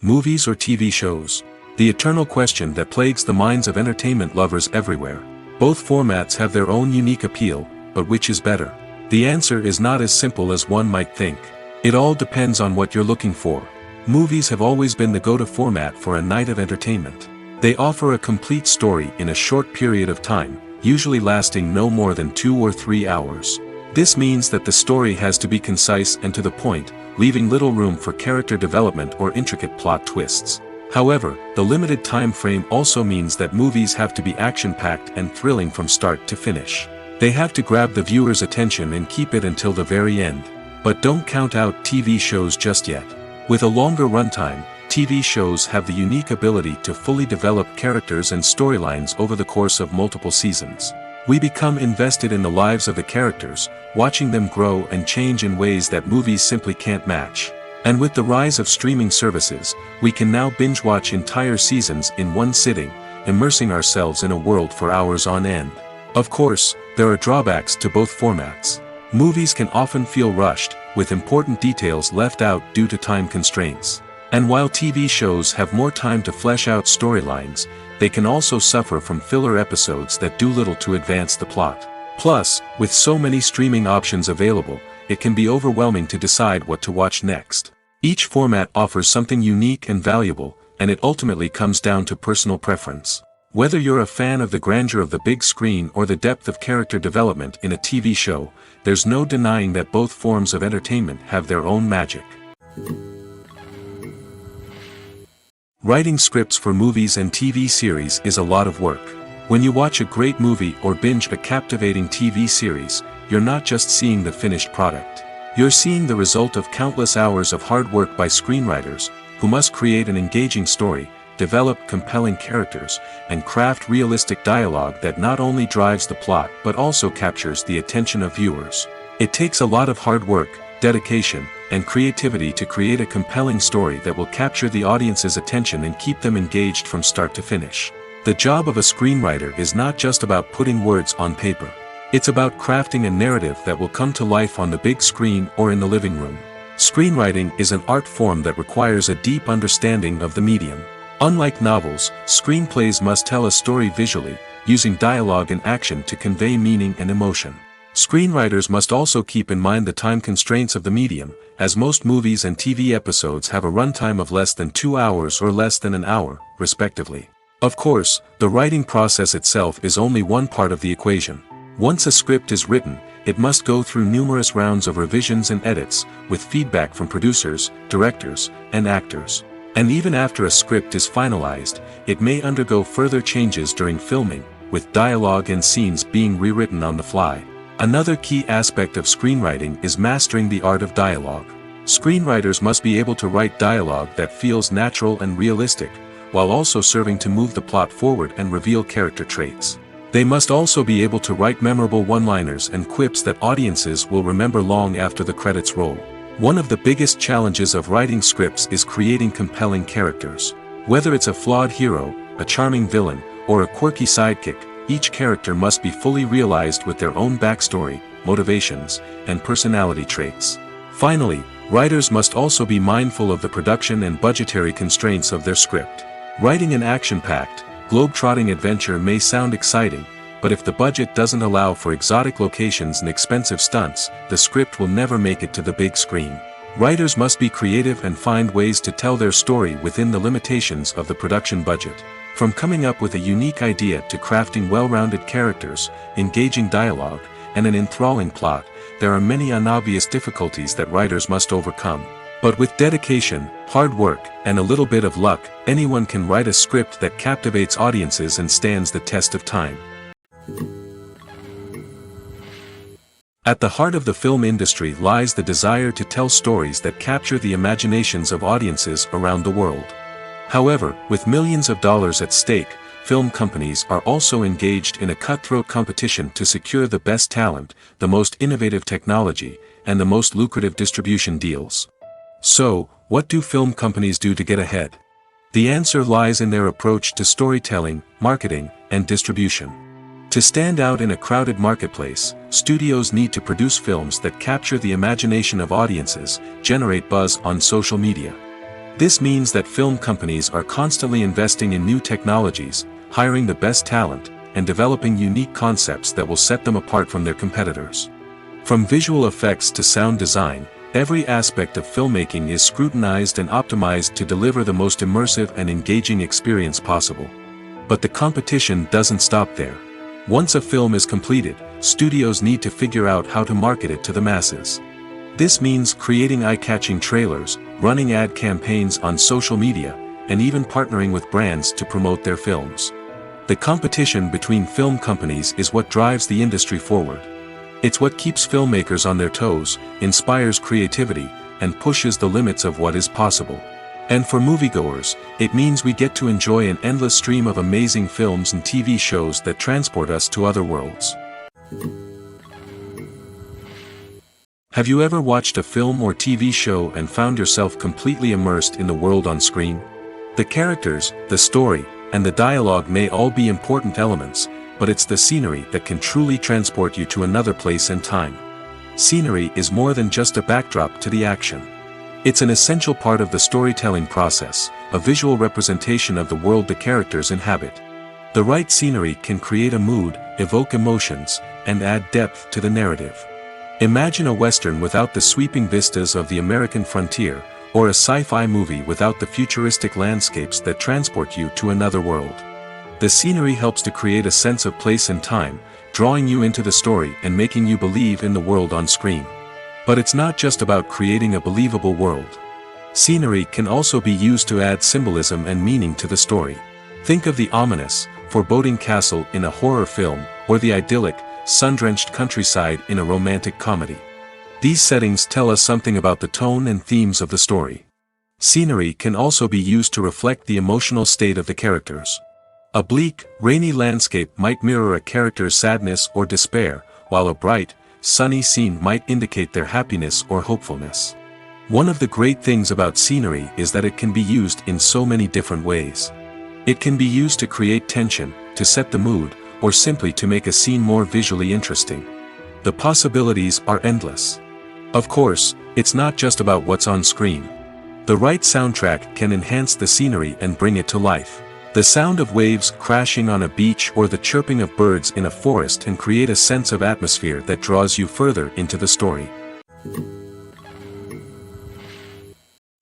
Movies or TV shows? The eternal question that plagues the minds of entertainment lovers everywhere. Both formats have their own unique appeal, but which is better? The answer is not as simple as one might think. It all depends on what you're looking for. Movies have always been the go-to format for a night of entertainment. They offer a complete story in a short period of time, usually lasting no more than 2 or 3 hours. This means that the story has to be concise and to the point, leaving little room for character development or intricate plot twists. However, the limited time frame also means that movies have to be action-packed and thrilling from start to finish. They have to grab the viewer's attention and keep it until the very end. But don't count out TV shows just yet. With a longer runtime, TV shows have the unique ability to fully develop characters and storylines over the course of multiple seasons. We become invested in the lives of the characters, watching them grow and change in ways that movies simply can't match. And with the rise of streaming services, we can now binge-watch entire seasons in one sitting, immersing ourselves in a world for hours on end. Of course, there are drawbacks to both formats. Movies can often feel rushed, with important details left out due to time constraints. And while TV shows have more time to flesh out storylines, they can also suffer from filler episodes that do little to advance the plot. Plus, with so many streaming options available, it can be overwhelming to decide what to watch next. Each format offers something unique and valuable, and it ultimately comes down to personal preference. Whether you're a fan of the grandeur of the big screen or the depth of character development in a TV show, there's no denying that both forms of entertainment have their own magic. Writing scripts for movies and TV series is a lot of work. When you watch a great movie or binge a captivating TV series, you're not just seeing the finished product. You're seeing the result of countless hours of hard work by screenwriters, who must create an engaging story, develop compelling characters, and craft realistic dialogue that not only drives the plot but also captures the attention of viewers. It takes a lot of hard work, dedication, and creativity to create a compelling story that will capture the audience's attention and keep them engaged from start to finish. The job of a screenwriter is not just about putting words on paper. It's about crafting a narrative that will come to life on the big screen or in the living room. Screenwriting is an art form that requires a deep understanding of the medium. Unlike novels, screenplays must tell a story visually, using dialogue and action to convey meaning and emotion. Screenwriters must also keep in mind the time constraints of the medium, as most movies and TV episodes have a runtime of less than 2 hours or less than an hour, respectively. Of course, the writing process itself is only one part of the equation. Once a script is written, it must go through numerous rounds of revisions and edits, with feedback from producers, directors, and actors. And even after a script is finalized, it may undergo further changes during filming, with dialogue and scenes being rewritten on the fly. Another key aspect of screenwriting is mastering the art of dialogue. Screenwriters must be able to write dialogue that feels natural and realistic, while also serving to move the plot forward and reveal character traits. They must also be able to write memorable one-liners and quips that audiences will remember long after the credits roll. One of the biggest challenges of writing scripts is creating compelling characters. Whether it's a flawed hero, a charming villain, or a quirky sidekick, each character must be fully realized with their own backstory, motivations, and personality traits. Finally, writers must also be mindful of the production and budgetary constraints of their script. Writing an action-packed, globe-trotting adventure may sound exciting, but if the budget doesn't allow for exotic locations and expensive stunts, the script will never make it to the big screen. Writers must be creative and find ways to tell their story within the limitations of the production budget. From coming up with a unique idea to crafting well-rounded characters, engaging dialogue, and an enthralling plot, there are many unobvious difficulties that writers must overcome. But with dedication, hard work, and a little bit of luck, anyone can write a script that captivates audiences and stands the test of time. At the heart of the film industry lies the desire to tell stories that capture the imaginations of audiences around the world. However, with millions of dollars at stake, film companies are also engaged in a cutthroat competition to secure the best talent, the most innovative technology, and the most lucrative distribution deals. So, what do film companies do to get ahead? The answer lies in their approach to storytelling, marketing, and distribution. To stand out in a crowded marketplace, studios need to produce films that capture the imagination of audiences, generate buzz on social media. This means that film companies are constantly investing in new technologies, hiring the best talent, and developing unique concepts that will set them apart from their competitors. From visual effects to sound design, every aspect of filmmaking is scrutinized and optimized to deliver the most immersive and engaging experience possible. But the competition doesn't stop there. Once a film is completed, studios need to figure out how to market it to the masses. This means creating eye-catching trailers, running ad campaigns on social media, and even partnering with brands to promote their films. The competition between film companies is what drives the industry forward. It's what keeps filmmakers on their toes, inspires creativity, and pushes the limits of what is possible. And for moviegoers, it means we get to enjoy an endless stream of amazing films and TV shows that transport us to other worlds. Have you ever watched a film or TV show and found yourself completely immersed in the world on screen? The characters, the story, and the dialogue may all be important elements, but it's the scenery that can truly transport you to another place and time. Scenery is more than just a backdrop to the action. It's an essential part of the storytelling process, a visual representation of the world the characters inhabit. The right scenery can create a mood, evoke emotions, and add depth to the narrative. Imagine a Western without the sweeping vistas of the American frontier, or a sci-fi movie without the futuristic landscapes that transport you to another world. The scenery helps to create a sense of place and time, drawing you into the story and making you believe in the world on screen. But it's not just about creating a believable world. Scenery can also be used to add symbolism and meaning to the story. Think of the ominous, foreboding castle in a horror film, or the idyllic, sun-drenched countryside in a romantic comedy. These settings tell us something about the tone and themes of the story. Scenery can also be used to reflect the emotional state of the characters. A bleak, rainy landscape might mirror a character's sadness or despair, while a bright, sunny scene might indicate their happiness or hopefulness. One of the great things about scenery is that it can be used in so many different ways. It can be used to create tension, to set the mood, or simply to make a scene more visually interesting. The possibilities are endless. Of course, it's not just about what's on screen. The right soundtrack can enhance the scenery and bring it to life. The sound of waves crashing on a beach or the chirping of birds in a forest can create a sense of atmosphere that draws you further into the story.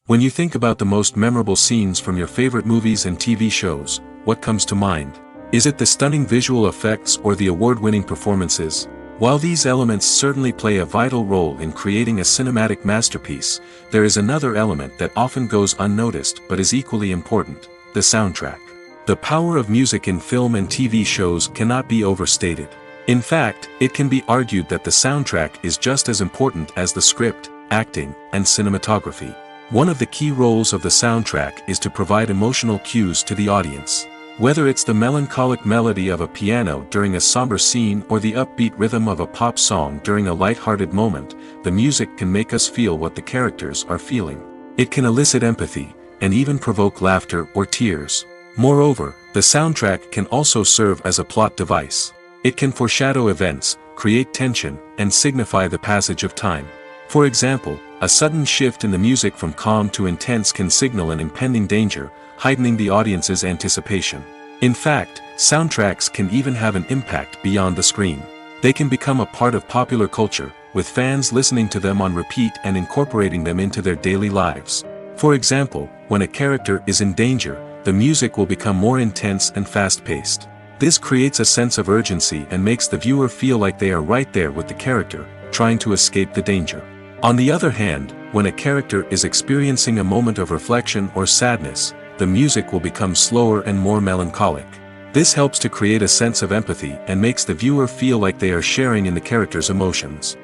When you think about the most memorable scenes from your favorite movies and TV shows, what comes to mind? Is it the stunning visual effects or the award-winning performances? While these elements certainly play a vital role in creating a cinematic masterpiece, there is another element that often goes unnoticed but is equally important: the soundtrack. The power of music in film and TV shows cannot be overstated. In fact, it can be argued that the soundtrack is just as important as the script, acting, and cinematography. One of the key roles of the soundtrack is to provide emotional cues to the audience. Whether it's the melancholic melody of a piano during a somber scene or the upbeat rhythm of a pop song during a light-hearted moment, the music can make us feel what the characters are feeling. It can elicit empathy, and even provoke laughter or tears. Moreover, the soundtrack can also serve as a plot device. It can foreshadow events, create tension, and signify the passage of time. For example, a sudden shift in the music from calm to intense can signal an impending danger, heightening the audience's anticipation. In fact, soundtracks can even have an impact beyond the screen. They can become a part of popular culture, with fans listening to them on repeat and incorporating them into their daily lives. For example, when a character is in danger, the music will become more intense and fast-paced. This creates a sense of urgency and makes the viewer feel like they are right there with the character, trying to escape the danger. On the other hand, when a character is experiencing a moment of reflection or sadness, the music will become slower and more melancholic. This helps to create a sense of empathy and makes the viewer feel like they are sharing in the character's emotions.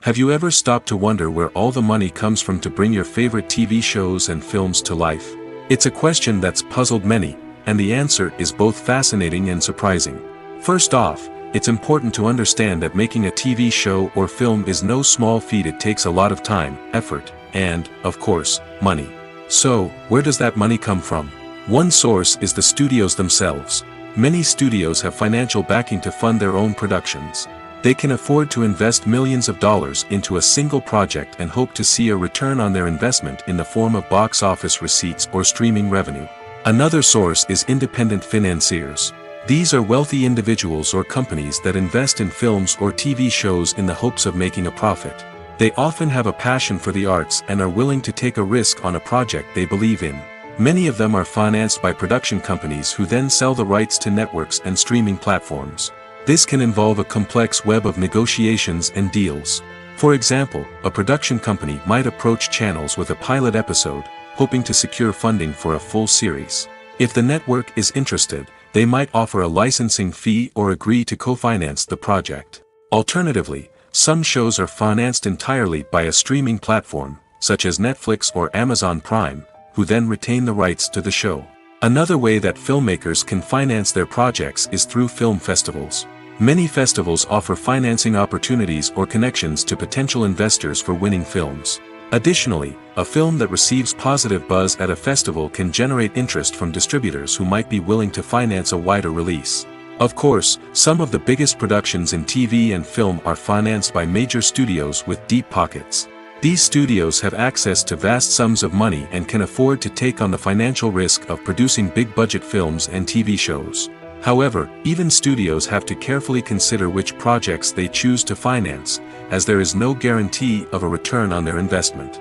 Have you ever stopped to wonder where all the money comes from to bring your favorite TV shows and films to life? It's a question that's puzzled many, and the answer is both fascinating and surprising. First off, it's important to understand that making a TV show or film is no small feat. It takes a lot of time, effort, and, of course, money. So, where does that money come from? One source is the studios themselves. Many studios have financial backing to fund their own productions. They can afford to invest millions of dollars into a single project and hope to see a return on their investment in the form of box office receipts or streaming revenue. Another source is independent financiers. These are wealthy individuals or companies that invest in films or TV shows in the hopes of making a profit. They often have a passion for the arts and are willing to take a risk on a project they believe in. Many of them are financed by production companies who then sell the rights to networks and streaming platforms. This can involve a complex web of negotiations and deals. For example, a production company might approach channels with a pilot episode, hoping to secure funding for a full series. If the network is interested, they might offer a licensing fee or agree to co-finance the project. Alternatively, some shows are financed entirely by a streaming platform, such as Netflix or Amazon Prime, who then retain the rights to the show. Another way that filmmakers can finance their projects is through film festivals. Many festivals offer financing opportunities or connections to potential investors for winning films. Additionally, a film that receives positive buzz at a festival can generate interest from distributors who might be willing to finance a wider release. Of course, some of the biggest productions in TV and film are financed by major studios with deep pockets. These studios have access to vast sums of money and can afford to take on the financial risk of producing big-budget films and TV shows. However, even studios have to carefully consider which projects they choose to finance, as there is no guarantee of a return on their investment.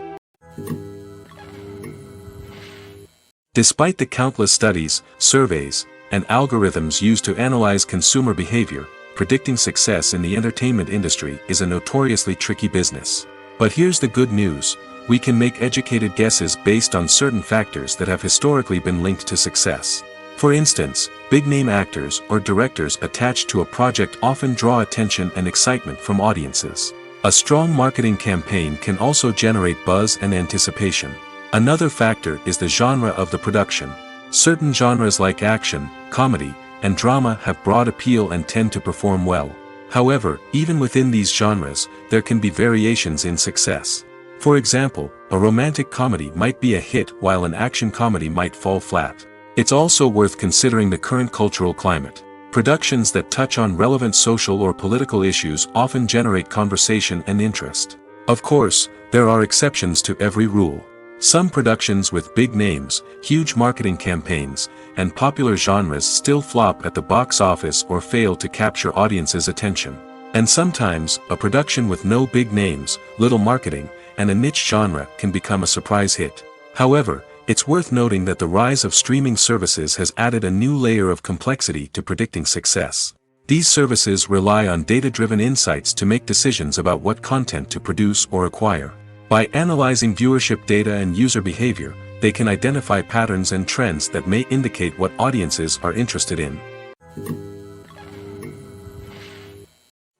Despite the countless studies, surveys, and algorithms used to analyze consumer behavior, predicting success in the entertainment industry is a notoriously tricky business. But here's the good news: we can make educated guesses based on certain factors that have historically been linked to success. For instance, big-name actors or directors attached to a project often draw attention and excitement from audiences. A strong marketing campaign can also generate buzz and anticipation. Another factor is the genre of the production. Certain genres like action, comedy, and drama have broad appeal and tend to perform well. However, even within these genres, there can be variations in success. For example, a romantic comedy might be a hit while an action comedy might fall flat. It's also worth considering the current cultural climate. Productions that touch on relevant social or political issues often generate conversation and interest. Of course, there are exceptions to every rule. Some productions with big names, huge marketing campaigns, and popular genres still flop at the box office or fail to capture audiences' attention. And sometimes, a production with no big names, little marketing, and a niche genre can become a surprise hit. However, it's worth noting that the rise of streaming services has added a new layer of complexity to predicting success. These services rely on data-driven insights to make decisions about what content to produce or acquire. By analyzing viewership data and user behavior, they can identify patterns and trends that may indicate what audiences are interested in.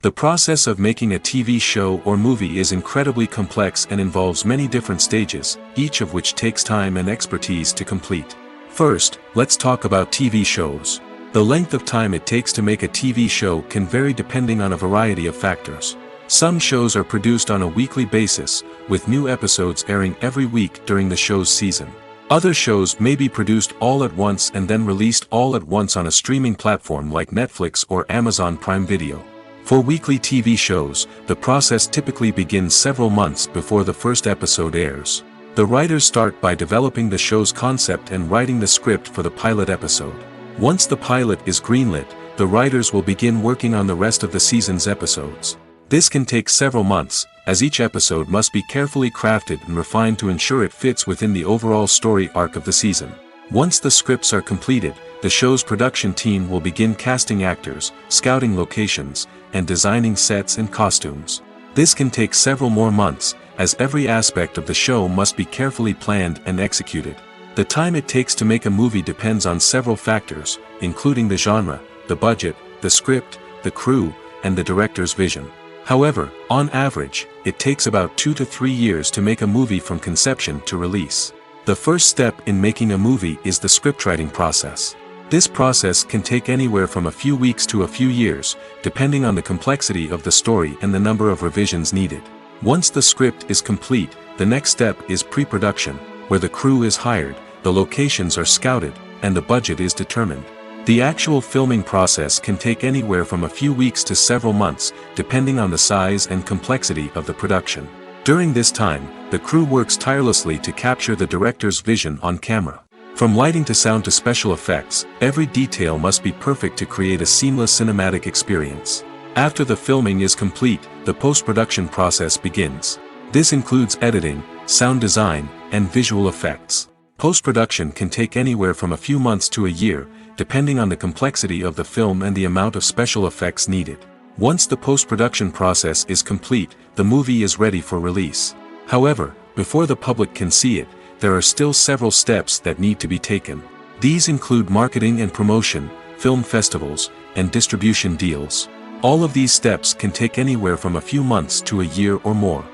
The process of making a TV show or movie is incredibly complex and involves many different stages, each of which takes time and expertise to complete. First, let's talk about TV shows. The length of time it takes to make a TV show can vary depending on a variety of factors. Some shows are produced on a weekly basis, with new episodes airing every week during the show's season. Other shows may be produced all at once and then released all at once on a streaming platform like Netflix or Amazon Prime Video. For weekly TV shows, the process typically begins several months before the first episode airs. The writers start by developing the show's concept and writing the script for the pilot episode. Once the pilot is greenlit, the writers will begin working on the rest of the season's episodes. This can take several months, as each episode must be carefully crafted and refined to ensure it fits within the overall story arc of the season. Once the scripts are completed, the show's production team will begin casting actors, scouting locations, and designing sets and costumes. This can take several more months, as every aspect of the show must be carefully planned and executed. The time it takes to make a movie depends on several factors, including the genre, the budget, the script, the crew, and the director's vision. However, on average, it takes about 2 to 3 years to make a movie from conception to release. The first step in making a movie is the scriptwriting process. This process can take anywhere from a few weeks to a few years, depending on the complexity of the story and the number of revisions needed. Once the script is complete, the next step is pre-production, where the crew is hired, the locations are scouted, and the budget is determined. The actual filming process can take anywhere from a few weeks to several months, depending on the size and complexity of the production. During this time, the crew works tirelessly to capture the director's vision on camera. From lighting to sound to special effects, every detail must be perfect to create a seamless cinematic experience. After the filming is complete, the post-production process begins. This includes editing, sound design, and visual effects. Post-production can take anywhere from a few months to a year, depending on the complexity of the film and the amount of special effects needed. Once the post-production process is complete, the movie is ready for release. However, before the public can see it, there are still several steps that need to be taken. These include marketing and promotion, film festivals, and distribution deals. All of these steps can take anywhere from a few months to a year or more.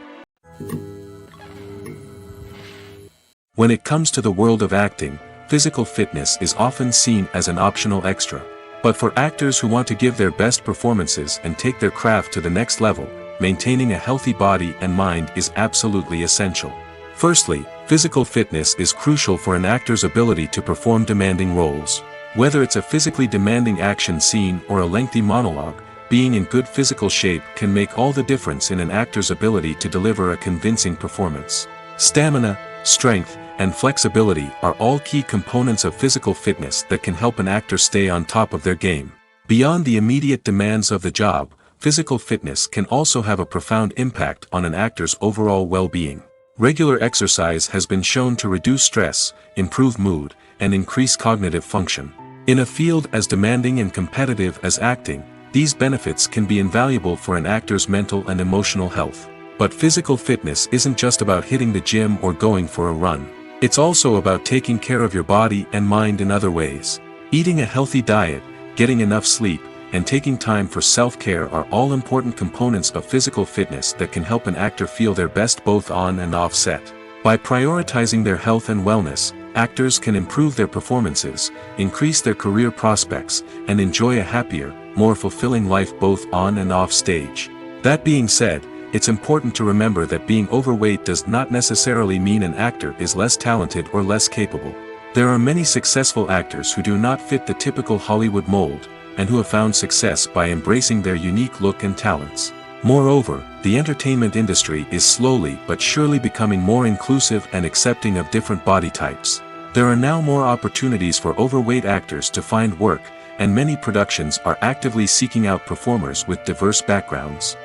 When it comes to the world of acting, physical fitness is often seen as an optional extra. But for actors who want to give their best performances and take their craft to the next level, maintaining a healthy body and mind is absolutely essential. Firstly, physical fitness is crucial for an actor's ability to perform demanding roles. Whether it's a physically demanding action scene or a lengthy monologue, being in good physical shape can make all the difference in an actor's ability to deliver a convincing performance. Stamina, strength, and flexibility are all key components of physical fitness that can help an actor stay on top of their game. Beyond the immediate demands of the job, physical fitness can also have a profound impact on an actor's overall well-being. Regular exercise has been shown to reduce stress, improve mood, and increase cognitive function. In a field as demanding and competitive as acting, these benefits can be invaluable for an actor's mental and emotional health. But physical fitness isn't just about hitting the gym or going for a run. It's also about taking care of your body and mind in other ways. Eating a healthy diet, getting enough sleep, and taking time for self-care are all important components of physical fitness that can help an actor feel their best both on and off set. By prioritizing their health and wellness, actors can improve their performances, increase their career prospects, and enjoy a happier, more fulfilling life both on and off stage. That being said, it's important to remember that being overweight does not necessarily mean an actor is less talented or less capable. There are many successful actors who do not fit the typical Hollywood mold, and who have found success by embracing their unique look and talents. Moreover, the entertainment industry is slowly but surely becoming more inclusive and accepting of different body types. There are now more opportunities for overweight actors to find work, and many productions are actively seeking out performers with diverse backgrounds.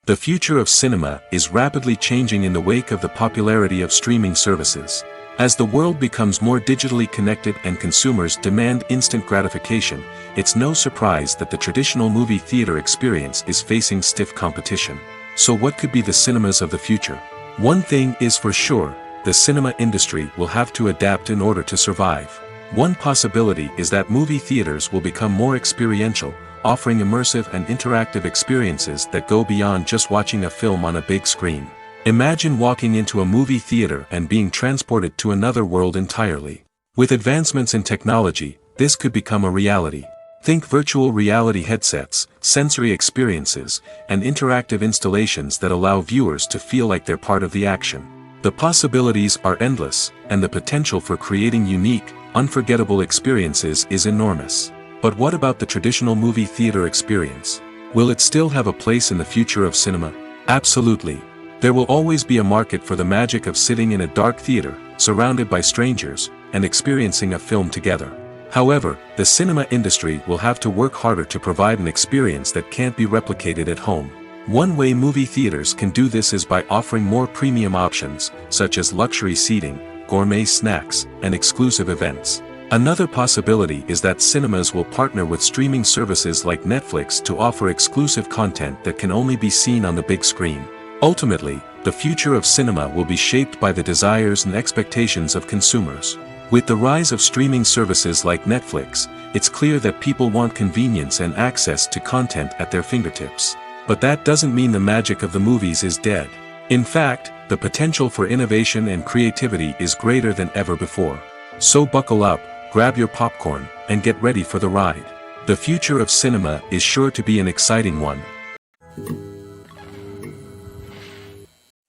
The future of cinema is rapidly changing in the wake of the popularity of streaming services. As the world becomes more digitally connected and consumers demand instant gratification, it's no surprise that the traditional movie theater experience is facing stiff competition. So what could be the cinemas of the future? One thing is for sure, the cinema industry will have to adapt in order to survive. One possibility is that movie theaters will become more experiential, offering immersive and interactive experiences that go beyond just watching a film on a big screen. Imagine walking into a movie theater and being transported to another world entirely. With advancements in technology, this could become a reality. Think virtual reality headsets, sensory experiences, and interactive installations that allow viewers to feel like they're part of the action. The possibilities are endless, and the potential for creating unique, unforgettable experiences is enormous. But what about the traditional movie theater experience? Will it still have a place in the future of cinema? Absolutely. There will always be a market for the magic of sitting in a dark theater, surrounded by strangers, and experiencing a film together. However, the cinema industry will have to work harder to provide an experience that can't be replicated at home. One way movie theaters can do this is by offering more premium options, such as luxury seating, gourmet snacks, and exclusive events. Another possibility is that cinemas will partner with streaming services like Netflix to offer exclusive content that can only be seen on the big screen. Ultimately, the future of cinema will be shaped by the desires and expectations of consumers. With the rise of streaming services like Netflix, it's clear that people want convenience and access to content at their fingertips. But that doesn't mean the magic of the movies is dead. In fact, the potential for innovation and creativity is greater than ever before. So buckle up, grab your popcorn, and get ready for the ride. The future of cinema is sure to be an exciting one.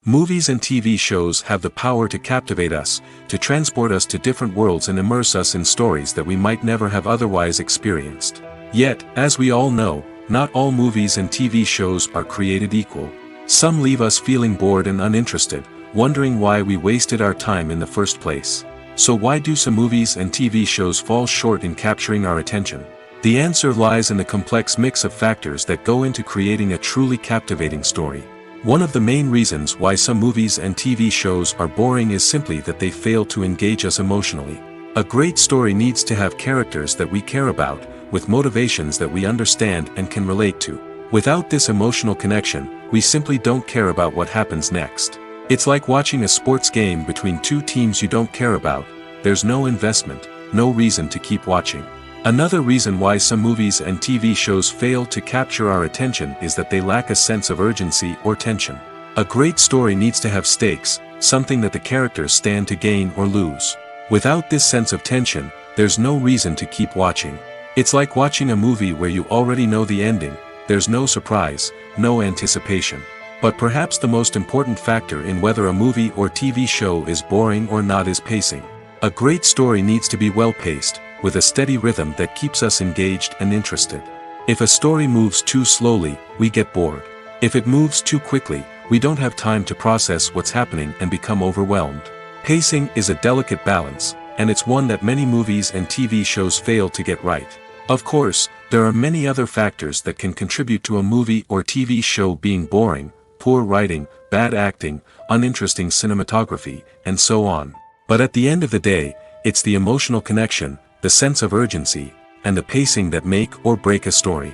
Movies and TV shows have the power to captivate us, to transport us to different worlds and immerse us in stories that we might never have otherwise experienced. Yet, as we all know, not all movies and TV shows are created equal. Some leave us feeling bored and uninterested, wondering why we wasted our time in the first place. So why do some movies and TV shows fall short in capturing our attention? The answer lies in the complex mix of factors that go into creating a truly captivating story. One of the main reasons why some movies and TV shows are boring is simply that they fail to engage us emotionally. A great story needs to have characters that we care about, with motivations that we understand and can relate to. Without this emotional connection, we simply don't care about what happens next. It's like watching a sports game between two teams you don't care about. There's no investment, no reason to keep watching. Another reason why some movies and TV shows fail to capture our attention is that they lack a sense of urgency or tension. A great story needs to have stakes, something that the characters stand to gain or lose. Without this sense of tension, there's no reason to keep watching. It's like watching a movie where you already know the ending. There's no surprise, no anticipation. But perhaps the most important factor in whether a movie or TV show is boring or not is pacing. A great story needs to be well-paced, with a steady rhythm that keeps us engaged and interested. If a story moves too slowly, we get bored. If it moves too quickly, we don't have time to process what's happening and become overwhelmed. Pacing is a delicate balance, and it's one that many movies and TV shows fail to get right. Of course, there are many other factors that can contribute to a movie or TV show being boring: poor writing, bad acting, uninteresting cinematography, and so on. But at the end of the day, it's the emotional connection, the sense of urgency, and the pacing that make or break a story.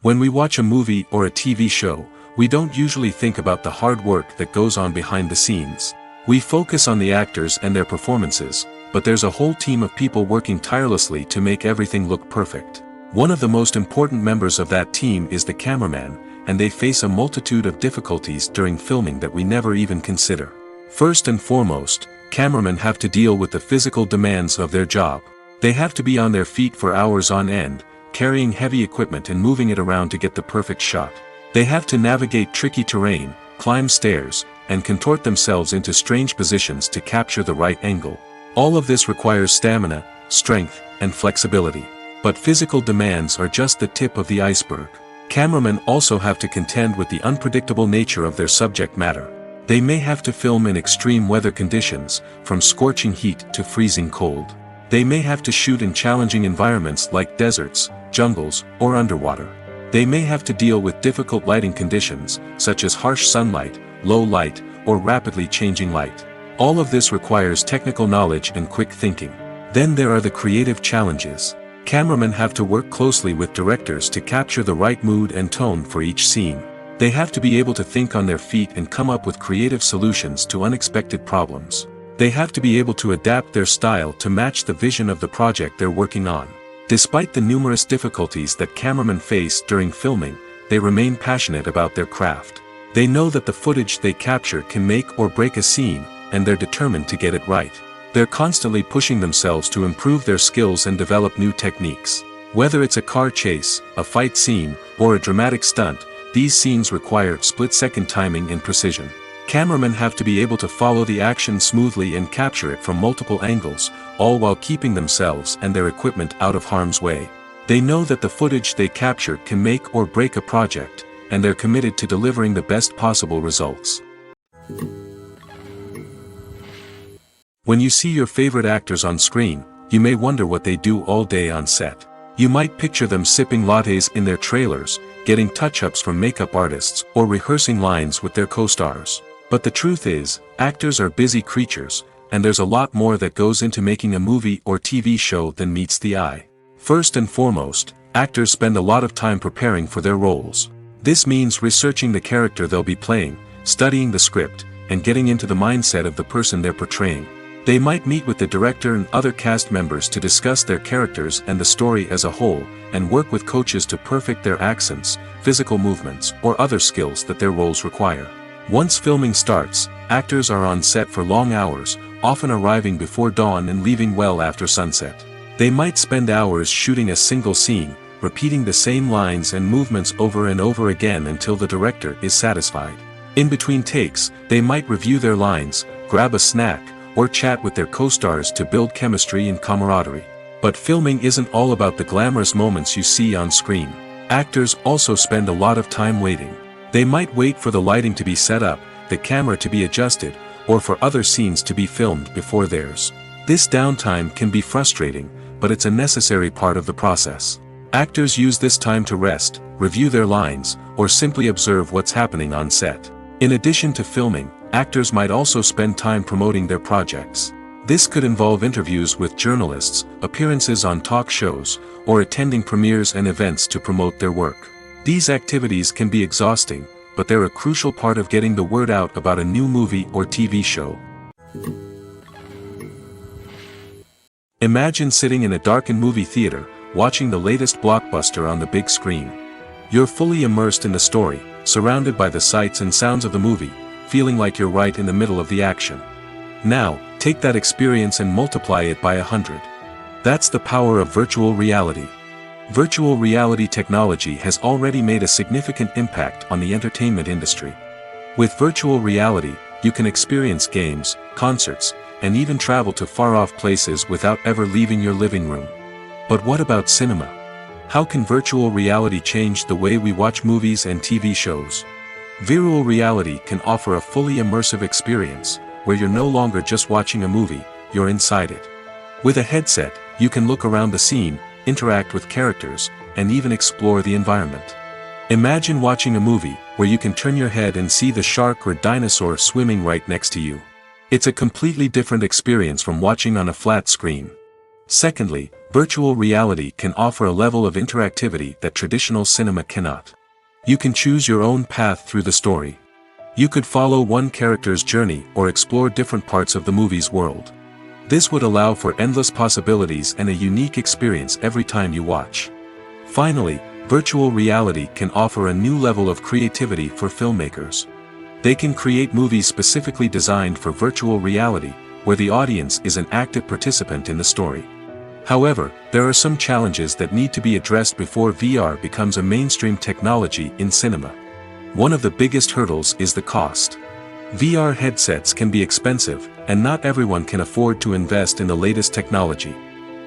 When we watch a movie or a TV show, we don't usually think about the hard work that goes on behind the scenes. We focus on the actors and their performances, but there's a whole team of people working tirelessly to make everything look perfect. One of the most important members of that team is the cameraman, and they face a multitude of difficulties during filming that we never even consider. First and foremost, cameramen have to deal with the physical demands of their job. They have to be on their feet for hours on end, carrying heavy equipment and moving it around to get the perfect shot. They have to navigate tricky terrain, climb stairs, and contort themselves into strange positions to capture the right angle. All of this requires stamina, strength, and flexibility. But physical demands are just the tip of the iceberg. Cameramen also have to contend with the unpredictable nature of their subject matter. They may have to film in extreme weather conditions, from scorching heat to freezing cold. They may have to shoot in challenging environments like deserts, jungles, or underwater. They may have to deal with difficult lighting conditions, such as harsh sunlight, low light, or rapidly changing light. All of this requires technical knowledge and quick thinking. Then there are the creative challenges. Cameramen have to work closely with directors to capture the right mood and tone for each scene. They have to be able to think on their feet and come up with creative solutions to unexpected problems. They have to be able to adapt their style to match the vision of the project they're working on. Despite the numerous difficulties that cameramen face during filming, they remain passionate about their craft. They know that the footage they capture can make or break a scene, and they're determined to get it right. They're constantly pushing themselves to improve their skills and develop new techniques. Whether it's a car chase, a fight scene, or a dramatic stunt, these scenes require split-second timing and precision. Cameramen have to be able to follow the action smoothly and capture it from multiple angles, all while keeping themselves and their equipment out of harm's way. They know that the footage they capture can make or break a project, and they're committed to delivering the best possible results. When you see your favorite actors on screen, you may wonder what they do all day on set. You might picture them sipping lattes in their trailers, getting touch-ups from makeup artists, or rehearsing lines with their co-stars. But the truth is, actors are busy creatures, and there's a lot more that goes into making a movie or TV show than meets the eye. First and foremost, actors spend a lot of time preparing for their roles. This means researching the character they'll be playing, studying the script, and getting into the mindset of the person they're portraying. They might meet with the director and other cast members to discuss their characters and the story as a whole, and work with coaches to perfect their accents, physical movements, or other skills that their roles require. Once filming starts, actors are on set for long hours, often arriving before dawn and leaving well after sunset. They might spend hours shooting a single scene, repeating the same lines and movements over and over again until the director is satisfied. In between takes, they might review their lines, grab a snack, or chat with their co-stars to build chemistry and camaraderie. But filming isn't all about the glamorous moments you see on screen. Actors also spend a lot of time waiting. They might wait for the lighting to be set up, the camera to be adjusted, or for other scenes to be filmed before theirs. This downtime can be frustrating, but it's a necessary part of the process. Actors use this time to rest, review their lines, or simply observe what's happening on set. In addition to filming, actors might also spend time promoting their projects. This could involve interviews with journalists, appearances on talk shows, or attending premieres and events to promote their work. These activities can be exhausting, but they're a crucial part of getting the word out about a new movie or TV show. Imagine sitting in a darkened movie theater, watching the latest blockbuster on the big screen. You're fully immersed in the story, surrounded by the sights and sounds of the movie, feeling like you're right in the middle of the action. Now, take that experience and multiply it by 100. That's the power of virtual reality. Virtual reality technology has already made a significant impact on the entertainment industry. With virtual reality, you can experience games, concerts, and even travel to far-off places without ever leaving your living room. But what about cinema? How can virtual reality change the way we watch movies and TV shows? Virtual reality can offer a fully immersive experience, where you're no longer just watching a movie, you're inside it. With a headset, you can look around the scene, interact with characters, and even explore the environment. Imagine watching a movie where you can turn your head and see the shark or dinosaur swimming right next to you. It's a completely different experience from watching on a flat screen. Secondly, virtual reality can offer a level of interactivity that traditional cinema cannot. You can choose your own path through the story. You could follow one character's journey or explore different parts of the movie's world. This would allow for endless possibilities and a unique experience every time you watch. Finally, virtual reality can offer a new level of creativity for filmmakers. They can create movies specifically designed for virtual reality, where the audience is an active participant in the story. However, there are some challenges that need to be addressed before VR becomes a mainstream technology in cinema. One of the biggest hurdles is the cost. VR headsets can be expensive, and not everyone can afford to invest in the latest technology.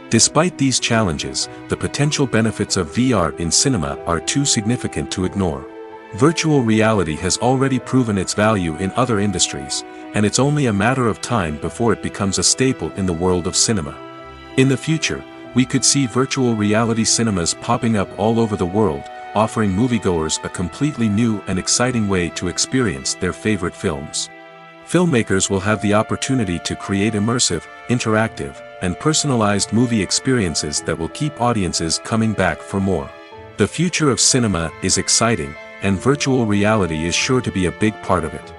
Despite these challenges, the potential benefits of VR in cinema are too significant to ignore. Virtual reality has already proven its value in other industries, and it's only a matter of time before it becomes a staple in the world of cinema. In the future, we could see virtual reality cinemas popping up all over the world, offering moviegoers a completely new and exciting way to experience their favorite films. Filmmakers will have the opportunity to create immersive, interactive, and personalized movie experiences that will keep audiences coming back for more. The future of cinema is exciting, and virtual reality is sure to be a big part of it.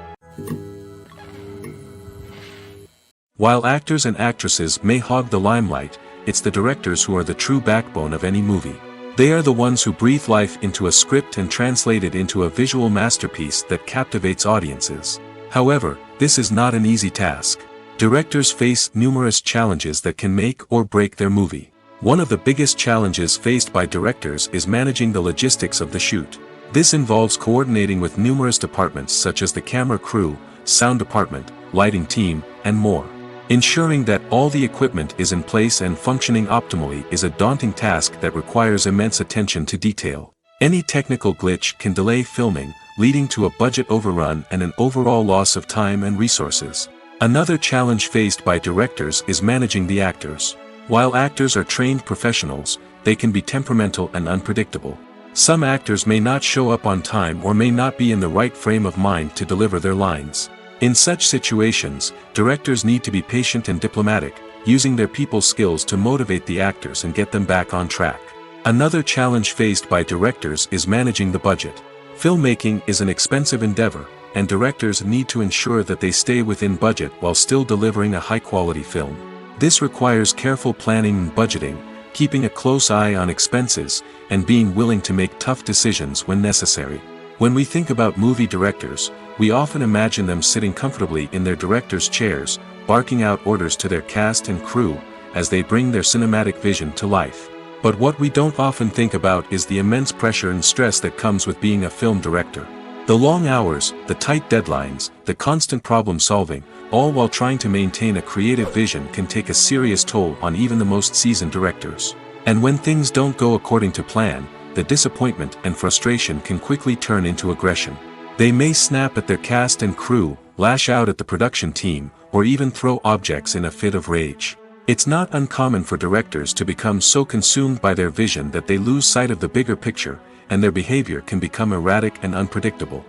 While actors and actresses may hog the limelight, it's the directors who are the true backbone of any movie. They are the ones who breathe life into a script and translate it into a visual masterpiece that captivates audiences. However, this is not an easy task. Directors face numerous challenges that can make or break their movie. One of the biggest challenges faced by directors is managing the logistics of the shoot. This involves coordinating with numerous departments such as the camera crew, sound department, lighting team, and more. Ensuring that all the equipment is in place and functioning optimally is a daunting task that requires immense attention to detail. Any technical glitch can delay filming, leading to a budget overrun and an overall loss of time and resources. Another challenge faced by directors is managing the actors. While actors are trained professionals, they can be temperamental and unpredictable. Some actors may not show up on time or may not be in the right frame of mind to deliver their lines. In such situations, directors need to be patient and diplomatic, using their people skills to motivate the actors and get them back on track. Another challenge faced by directors is managing the budget. Filmmaking is an expensive endeavor, and directors need to ensure that they stay within budget while still delivering a high-quality film. This requires careful planning and budgeting, keeping a close eye on expenses, and being willing to make tough decisions when necessary. When we think about movie directors, we often imagine them sitting comfortably in their director's chairs, barking out orders to their cast and crew, as they bring their cinematic vision to life. But what we don't often think about is the immense pressure and stress that comes with being a film director. The long hours, the tight deadlines, the constant problem solving, all while trying to maintain a creative vision can take a serious toll on even the most seasoned directors. And when things don't go according to plan, the disappointment and frustration can quickly turn into aggression. They may snap at their cast and crew, lash out at the production team, or even throw objects in a fit of rage. It's not uncommon for directors to become so consumed by their vision that they lose sight of the bigger picture, and their behavior can become erratic and unpredictable.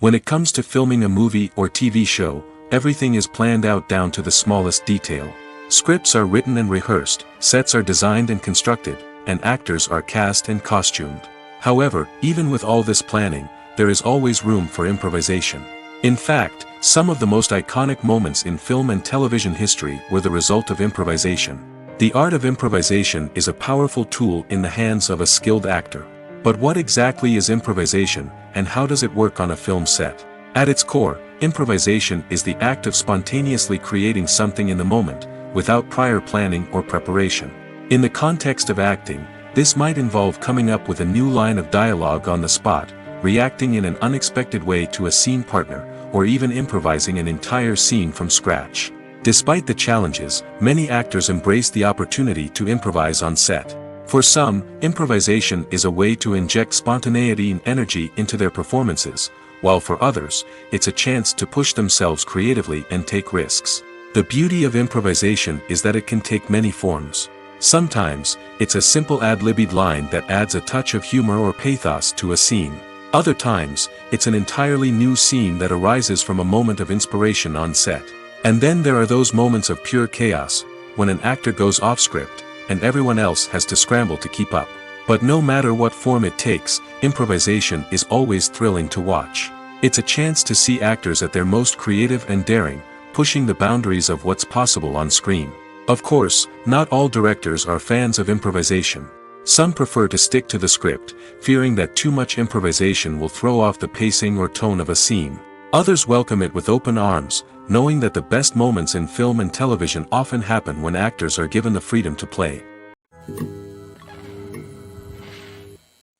When it comes to filming a movie or TV show, everything is planned out down to the smallest detail. Scripts are written and rehearsed, sets are designed and constructed, and actors are cast and costumed. However, even with all this planning, there is always room for improvisation. In fact, some of the most iconic moments in film and television history were the result of improvisation. The art of improvisation is a powerful tool in the hands of a skilled actor. But what exactly is improvisation, and how does it work on a film set? At its core, improvisation is the act of spontaneously creating something in the moment, without prior planning or preparation. In the context of acting, this might involve coming up with a new line of dialogue on the spot, reacting in an unexpected way to a scene partner, or even improvising an entire scene from scratch. Despite the challenges, many actors embrace the opportunity to improvise on set. For some, improvisation is a way to inject spontaneity and energy into their performances, while for others, it's a chance to push themselves creatively and take risks. The beauty of improvisation is that it can take many forms. Sometimes, it's a simple ad-libbed line that adds a touch of humor or pathos to a scene. Other times, it's an entirely new scene that arises from a moment of inspiration on set. And then there are those moments of pure chaos, when an actor goes off script, and everyone else has to scramble to keep up. But no matter what form it takes, improvisation is always thrilling to watch. It's a chance to see actors at their most creative and daring, pushing the boundaries of what's possible on screen. Of course, not all directors are fans of improvisation. Some prefer to stick to the script, fearing that too much improvisation will throw off the pacing or tone of a scene. Others welcome it with open arms, knowing that the best moments in film and television often happen when actors are given the freedom to play.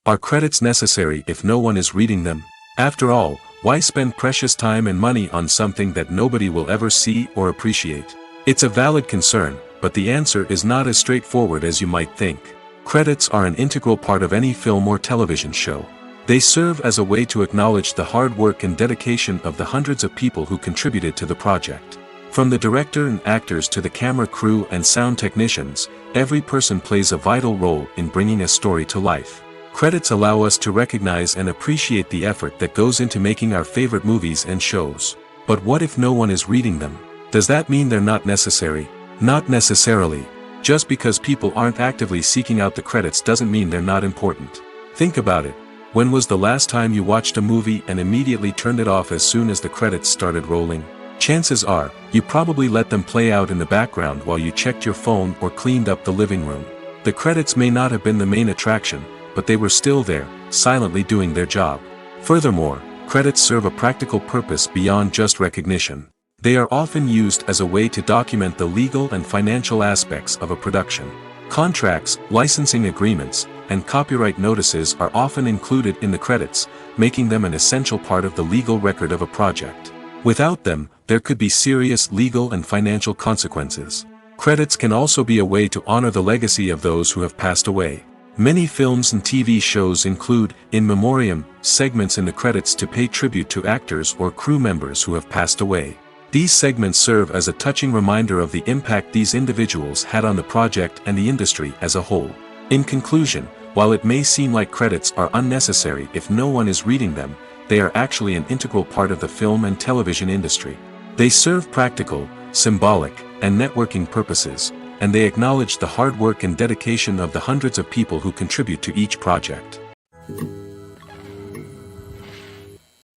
Are credits necessary if no one is reading them? After all, why spend precious time and money on something that nobody will ever see or appreciate? It's a valid concern, but the answer is not as straightforward as you might think. Credits are an integral part of any film or television show. They serve as a way to acknowledge the hard work and dedication of the hundreds of people who contributed to the project. From the director and actors to the camera crew and sound technicians, every person plays a vital role in bringing a story to life. Credits allow us to recognize and appreciate the effort that goes into making our favorite movies and shows. But what if no one is reading them? Does that mean they're not necessary? Not necessarily. Just because people aren't actively seeking out the credits doesn't mean they're not important. Think about it. When was the last time you watched a movie and immediately turned it off as soon as the credits started rolling? Chances are, you probably let them play out in the background while you checked your phone or cleaned up the living room. The credits may not have been the main attraction, but they were still there, silently doing their job. Furthermore, credits serve a practical purpose beyond just recognition. They are often used as a way to document the legal and financial aspects of a production. Contracts, licensing agreements, and copyright notices are often included in the credits, making them an essential part of the legal record of a project. Without them, there could be serious legal and financial consequences. Credits can also be a way to honor the legacy of those who have passed away. Many films and TV shows include, in memoriam, segments in the credits to pay tribute to actors or crew members who have passed away. These segments serve as a touching reminder of the impact these individuals had on the project and the industry as a whole. In conclusion, while it may seem like credits are unnecessary if no one is reading them, they are actually an integral part of the film and television industry. They serve practical, symbolic, and networking purposes, and they acknowledge the hard work and dedication of the hundreds of people who contribute to each project.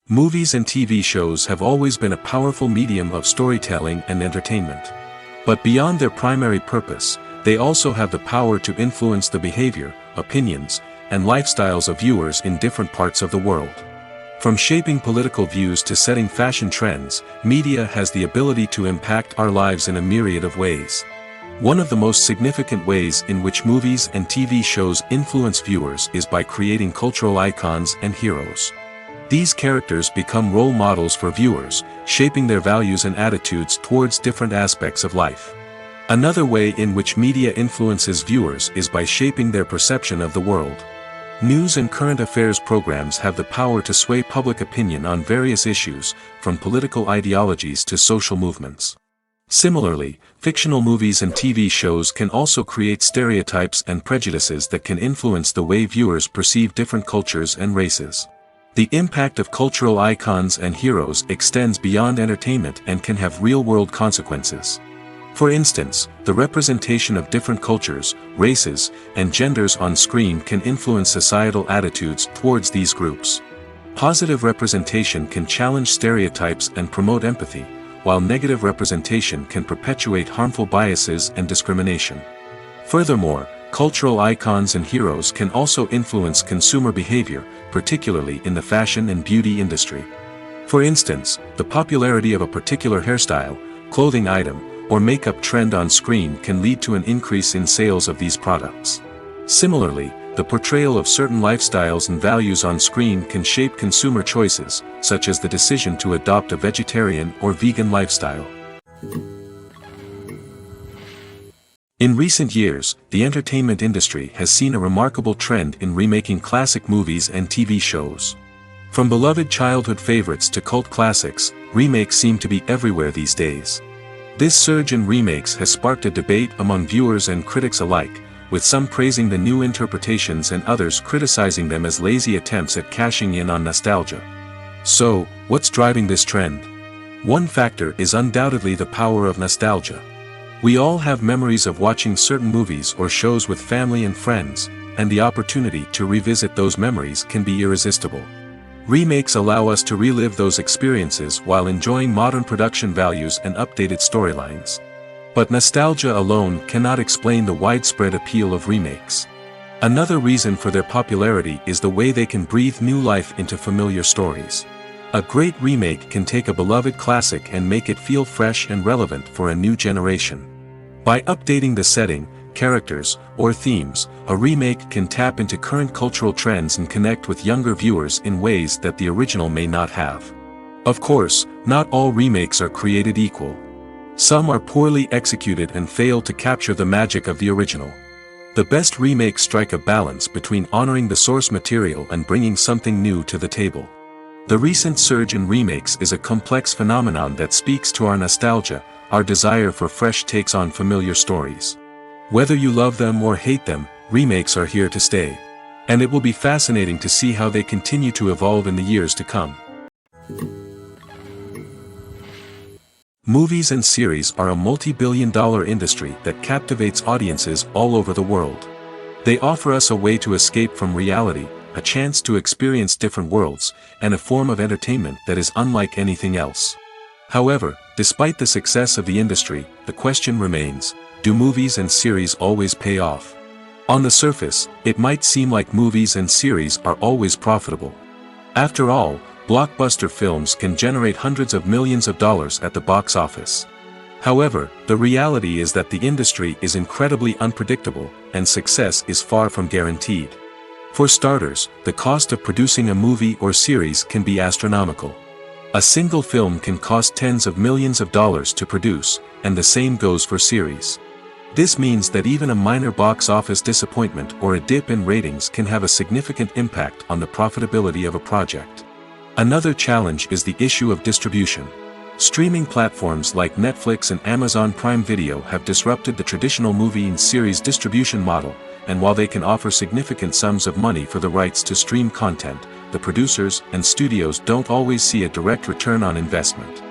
Movies and TV shows have always been a powerful medium of storytelling and entertainment. But beyond their primary purpose, they also have the power to influence the behavior, opinions, and lifestyles of viewers in different parts of the world. From shaping political views to setting fashion trends, media has the ability to impact our lives in a myriad of ways. One of the most significant ways in which movies and TV shows influence viewers is by creating cultural icons and heroes. These characters become role models for viewers, shaping their values and attitudes towards different aspects of life. Another way in which media influences viewers is by shaping their perception of the world. News and current affairs programs have the power to sway public opinion on various issues, from political ideologies to social movements. Similarly, fictional movies and TV shows can also create stereotypes and prejudices that can influence the way viewers perceive different cultures and races. The impact of cultural icons and heroes extends beyond entertainment and can have real-world consequences. For instance, the representation of different cultures, races, and genders on screen can influence societal attitudes towards these groups. Positive representation can challenge stereotypes and promote empathy, while negative representation can perpetuate harmful biases and discrimination. Furthermore, cultural icons and heroes can also influence consumer behavior, particularly in the fashion and beauty industry. For instance, the popularity of a particular hairstyle, clothing item, or makeup trend on screen can lead to an increase in sales of these products. Similarly, the portrayal of certain lifestyles and values on screen can shape consumer choices, such as the decision to adopt a vegetarian or vegan lifestyle. In recent years, the entertainment industry has seen a remarkable trend in remaking classic movies and TV shows. From beloved childhood favorites to cult classics, remakes seem to be everywhere these days. This surge in remakes has sparked a debate among viewers and critics alike, with some praising the new interpretations and others criticizing them as lazy attempts at cashing in on nostalgia. So, what's driving this trend? One factor is undoubtedly the power of nostalgia. We all have memories of watching certain movies or shows with family and friends, and the opportunity to revisit those memories can be irresistible. Remakes allow us to relive those experiences while enjoying modern production values and updated storylines. But nostalgia alone cannot explain the widespread appeal of remakes. Another reason for their popularity is the way they can breathe new life into familiar stories. A great remake can take a beloved classic and make it feel fresh and relevant for a new generation. By updating the setting, characters, or themes, a remake can tap into current cultural trends and connect with younger viewers in ways that the original may not have. Of course, not all remakes are created equal. Some are poorly executed and fail to capture the magic of the original. The best remakes strike a balance between honoring the source material and bringing something new to the table. The recent surge in remakes is a complex phenomenon that speaks to our nostalgia, our desire for fresh takes on familiar stories. Whether you love them or hate them, remakes are here to stay. And it will be fascinating to see how they continue to evolve in the years to come. Movies and series are a multi-billion-dollar industry that captivates audiences all over the world. They offer us a way to escape from reality, a chance to experience different worlds, and a form of entertainment that is unlike anything else. However, despite the success of the industry, the question remains, do movies and series always pay off? On the surface, it might seem like movies and series are always profitable. After all, blockbuster films can generate hundreds of millions of dollars at the box office. However, the reality is that the industry is incredibly unpredictable, and success is far from guaranteed. For starters, the cost of producing a movie or series can be astronomical. A single film can cost tens of millions of dollars to produce, and the same goes for series. This means that even a minor box office disappointment or a dip in ratings can have a significant impact on the profitability of a project. Another challenge is the issue of distribution. Streaming platforms like Netflix and Amazon Prime Video have disrupted the traditional movie and series distribution model, and while they can offer significant sums of money for the rights to stream content, the producers and studios don't always see a direct return on investment.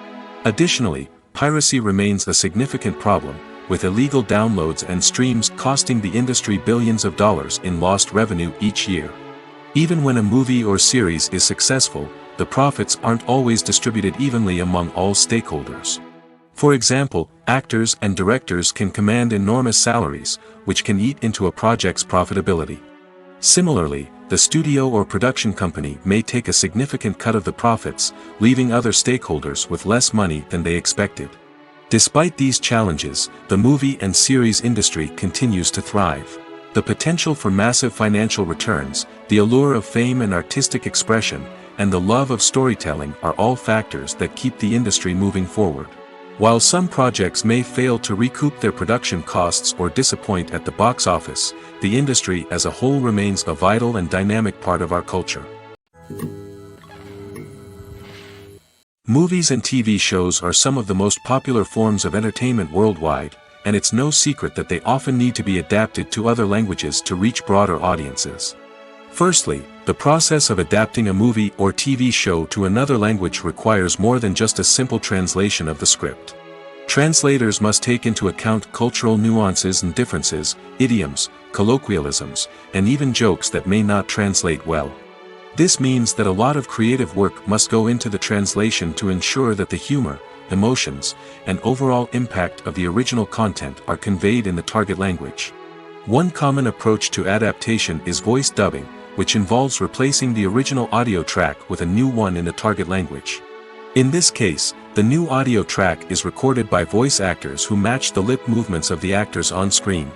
Additionally, piracy remains a significant problem, with illegal downloads and streams costing the industry billions of dollars in lost revenue each year. Even when a movie or series is successful, the profits aren't always distributed evenly among all stakeholders. For example, actors and directors can command enormous salaries, which can eat into a project's profitability. Similarly, the studio or production company may take a significant cut of the profits, leaving other stakeholders with less money than they expected. Despite these challenges, the movie and series industry continues to thrive. The potential for massive financial returns, the allure of fame and artistic expression, and the love of storytelling are all factors that keep the industry moving forward. While some projects may fail to recoup their production costs or disappoint at the box office, the industry as a whole remains a vital and dynamic part of our culture. Movies and TV shows are some of the most popular forms of entertainment worldwide, and it's no secret that they often need to be adapted to other languages to reach broader audiences. Firstly, the process of adapting a movie or TV show to another language requires more than just a simple translation of the script. Translators must take into account cultural nuances and differences, idioms, colloquialisms, and even jokes that may not translate well. This means that a lot of creative work must go into the translation to ensure that the humor, emotions, and overall impact of the original content are conveyed in the target language. One common approach to adaptation is voice dubbing, which involves replacing the original audio track with a new one in the target language. In this case, the new audio track is recorded by voice actors who match the lip movements of the actors on screen.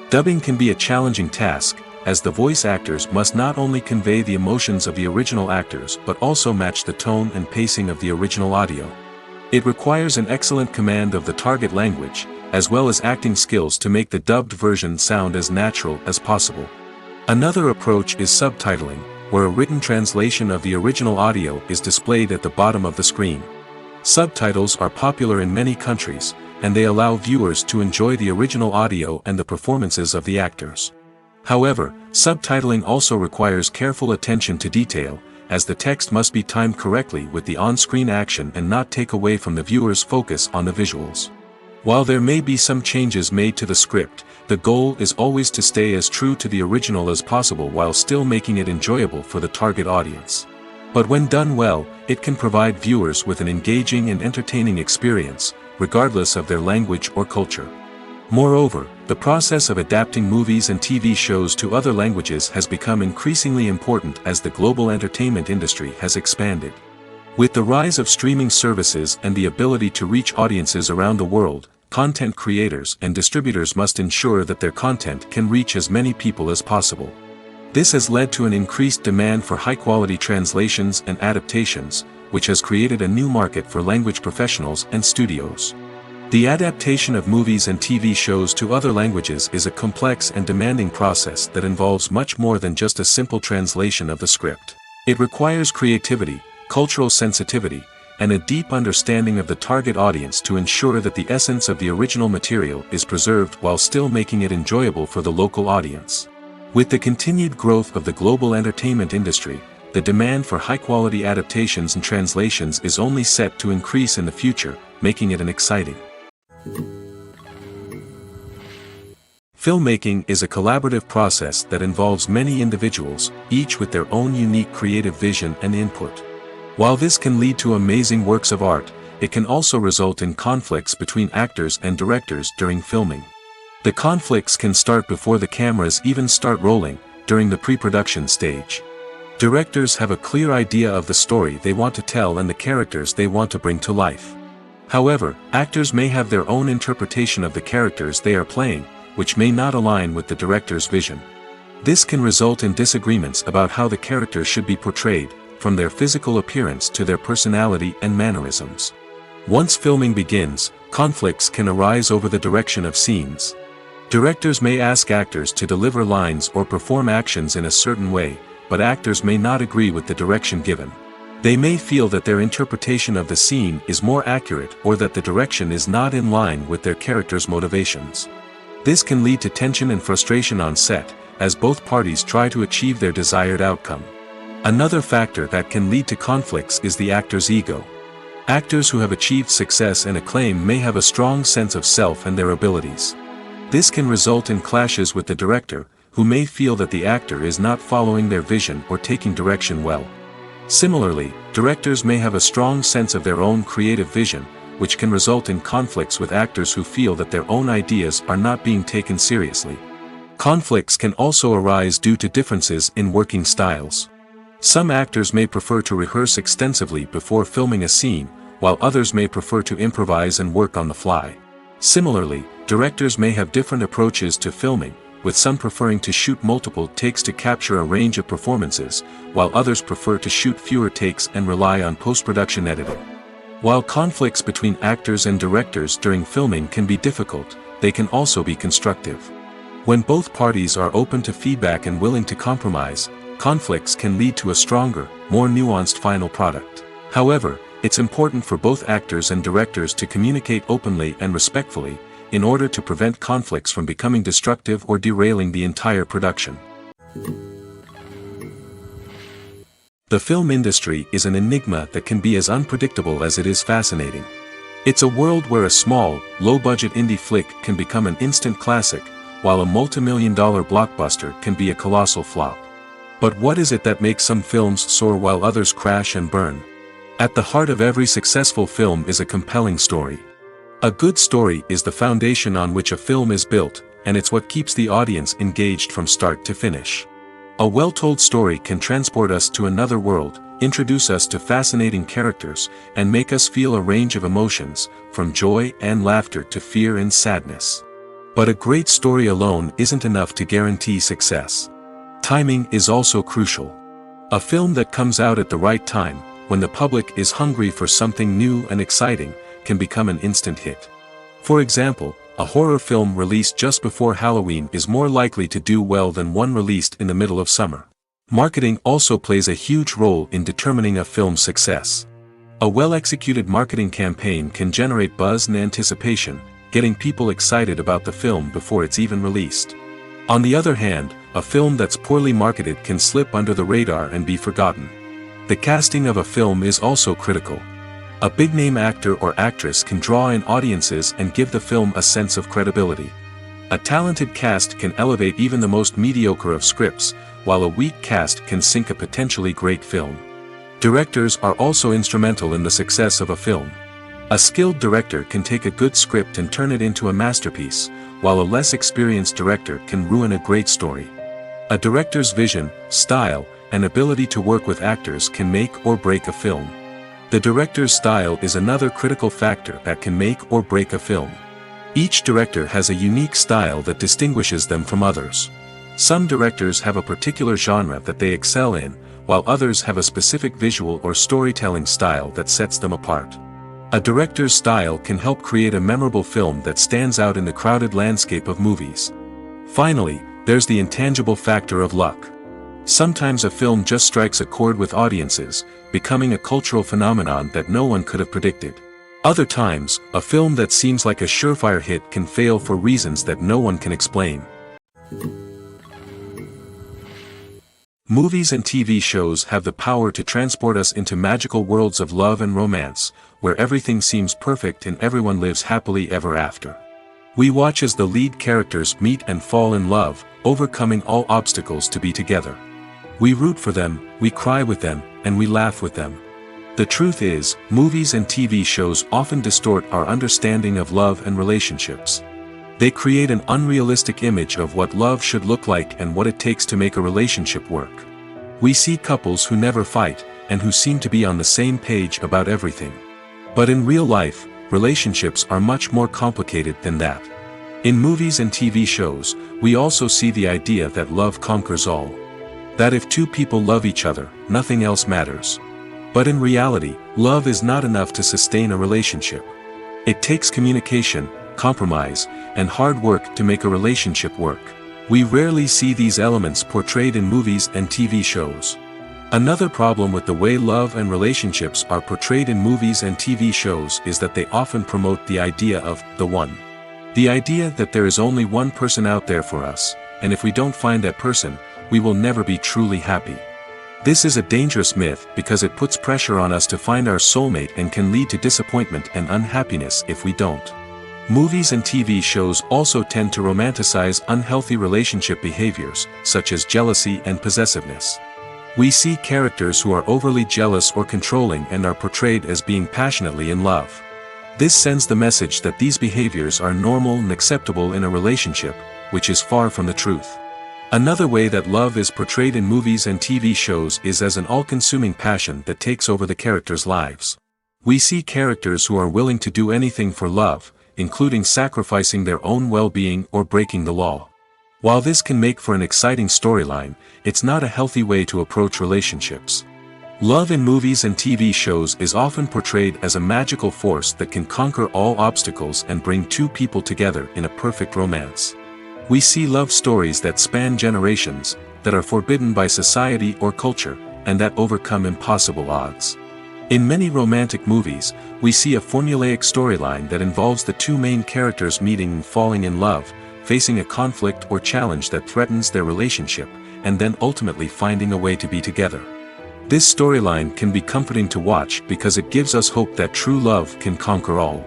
Dubbing can be a challenging task, as the voice actors must not only convey the emotions of the original actors but also match the tone and pacing of the original audio. It requires an excellent command of the target language, as well as acting skills to make the dubbed version sound as natural as possible. Another approach is subtitling, where a written translation of the original audio is displayed at the bottom of the screen. Subtitles are popular in many countries, and they allow viewers to enjoy the original audio and the performances of the actors. However, subtitling also requires careful attention to detail, as the text must be timed correctly with the on-screen action and not take away from the viewer's focus on the visuals. While there may be some changes made to the script, the goal is always to stay as true to the original as possible while still making it enjoyable for the target audience. But when done well, it can provide viewers with an engaging and entertaining experience, regardless of their language or culture. Moreover, the process of adapting movies and TV shows to other languages has become increasingly important as the global entertainment industry has expanded. With the rise of streaming services and the ability to reach audiences around the world, content creators and distributors must ensure that their content can reach as many people as possible. This has led to an increased demand for high-quality translations and adaptations, which has created a new market for language professionals and studios. The adaptation of movies and TV shows to other languages is a complex and demanding process that involves much more than just a simple translation of the script. It requires creativity, cultural sensitivity, and a deep understanding of the target audience to ensure that the essence of the original material is preserved while still making it enjoyable for the local audience. With the continued growth of the global entertainment industry, the demand for high-quality adaptations and translations is only set to increase in the future, making it an exciting. Filmmaking is a collaborative process that involves many individuals, each with their own unique creative vision and input. While this can lead to amazing works of art, it can also result in conflicts between actors and directors during filming. The conflicts can start before the cameras even start rolling, during the pre-production stage. Directors have a clear idea of the story they want to tell and the characters they want to bring to life. However, actors may have their own interpretation of the characters they are playing, which may not align with the director's vision. This can result in disagreements about how the characters should be portrayed, from their physical appearance to their personality and mannerisms. Once filming begins, conflicts can arise over the direction of scenes. Directors may ask actors to deliver lines or perform actions in a certain way, but actors may not agree with the direction given. They may feel that their interpretation of the scene is more accurate or that the direction is not in line with their character's motivations. This can lead to tension and frustration on set, as both parties try to achieve their desired outcome. Another factor that can lead to conflicts is the actor's ego. Actors who have achieved success and acclaim may have a strong sense of self and their abilities. This can result in clashes with the director, who may feel that the actor is not following their vision or taking direction well. Similarly, directors may have a strong sense of their own creative vision, which can result in conflicts with actors who feel that their own ideas are not being taken seriously. Conflicts can also arise due to differences in working styles. Some actors may prefer to rehearse extensively before filming a scene, while others may prefer to improvise and work on the fly. Similarly, directors may have different approaches to filming, with some preferring to shoot multiple takes to capture a range of performances, while others prefer to shoot fewer takes and rely on post-production editing. While conflicts between actors and directors during filming can be difficult, they can also be constructive. When both parties are open to feedback and willing to compromise, conflicts can lead to a stronger, more nuanced final product. However, it's important for both actors and directors to communicate openly and respectfully, in order to prevent conflicts from becoming destructive or derailing the entire production. The film industry is an enigma that can be as unpredictable as it is fascinating. It's a world where a small, low-budget indie flick can become an instant classic, while a multi-million-dollar blockbuster can be a colossal flop. But what is it that makes some films soar while others crash and burn? At the heart of every successful film is a compelling story. A good story is the foundation on which a film is built, and it's what keeps the audience engaged from start to finish. A well-told story can transport us to another world, introduce us to fascinating characters, and make us feel a range of emotions, from joy and laughter to fear and sadness. But a great story alone isn't enough to guarantee success. Timing is also crucial. A film that comes out at the right time, when the public is hungry for something new and exciting, can become an instant hit. For example, a horror film released just before Halloween is more likely to do well than one released in the middle of summer. Marketing also plays a huge role in determining a film's success. A well-executed marketing campaign can generate buzz and anticipation, getting people excited about the film before it's even released. On the other hand, a film that's poorly marketed can slip under the radar and be forgotten. The casting of a film is also critical. A big-name actor or actress can draw in audiences and give the film a sense of credibility. A talented cast can elevate even the most mediocre of scripts, while a weak cast can sink a potentially great film. Directors are also instrumental in the success of a film. A skilled director can take a good script and turn it into a masterpiece, while a less experienced director can ruin a great story. A director's vision, style, and ability to work with actors can make or break a film. The director's style is another critical factor that can make or break a film. Each director has a unique style that distinguishes them from others. Some directors have a particular genre that they excel in, while others have a specific visual or storytelling style that sets them apart. A director's style can help create a memorable film that stands out in the crowded landscape of movies. Finally, there's the intangible factor of luck. Sometimes a film just strikes a chord with audiences, becoming a cultural phenomenon that no one could have predicted. Other times, a film that seems like a surefire hit can fail for reasons that no one can explain. Movies and TV shows have the power to transport us into magical worlds of love and romance, where everything seems perfect and everyone lives happily ever after. We watch as the lead characters meet and fall in love, overcoming all obstacles to be together. We root for them, we cry with them, and we laugh with them. The truth is, movies and TV shows often distort our understanding of love and relationships. They create an unrealistic image of what love should look like and what it takes to make a relationship work. We see couples who never fight, and who seem to be on the same page about everything. But in real life, relationships are much more complicated than that. In movies and TV shows, we also see the idea that love conquers all. That if two people love each other, nothing else matters. But in reality, love is not enough to sustain a relationship. It takes communication, compromise, and hard work to make a relationship work. We rarely see these elements portrayed in movies and TV shows. Another problem with the way love and relationships are portrayed in movies and TV shows is that they often promote the idea of the one. The idea that there is only one person out there for us, and if we don't find that person, we will never be truly happy. This is a dangerous myth because it puts pressure on us to find our soulmate and can lead to disappointment and unhappiness if we don't. Movies and TV shows also tend to romanticize unhealthy relationship behaviors, such as jealousy and possessiveness. We see characters who are overly jealous or controlling and are portrayed as being passionately in love. This sends the message that these behaviors are normal and acceptable in a relationship, which is far from the truth. Another way that love is portrayed in movies and TV shows is as an all-consuming passion that takes over the characters' lives. We see characters who are willing to do anything for love, including sacrificing their own well-being or breaking the law. While this can make for an exciting storyline, it's not a healthy way to approach relationships. Love in movies and TV shows is often portrayed as a magical force that can conquer all obstacles and bring two people together in a perfect romance. We see love stories that span generations, that are forbidden by society or culture, and that overcome impossible odds. In many romantic movies, we see a formulaic storyline that involves the two main characters meeting and falling in love, facing a conflict or challenge that threatens their relationship, and then ultimately finding a way to be together. This storyline can be comforting to watch because it gives us hope that true love can conquer all.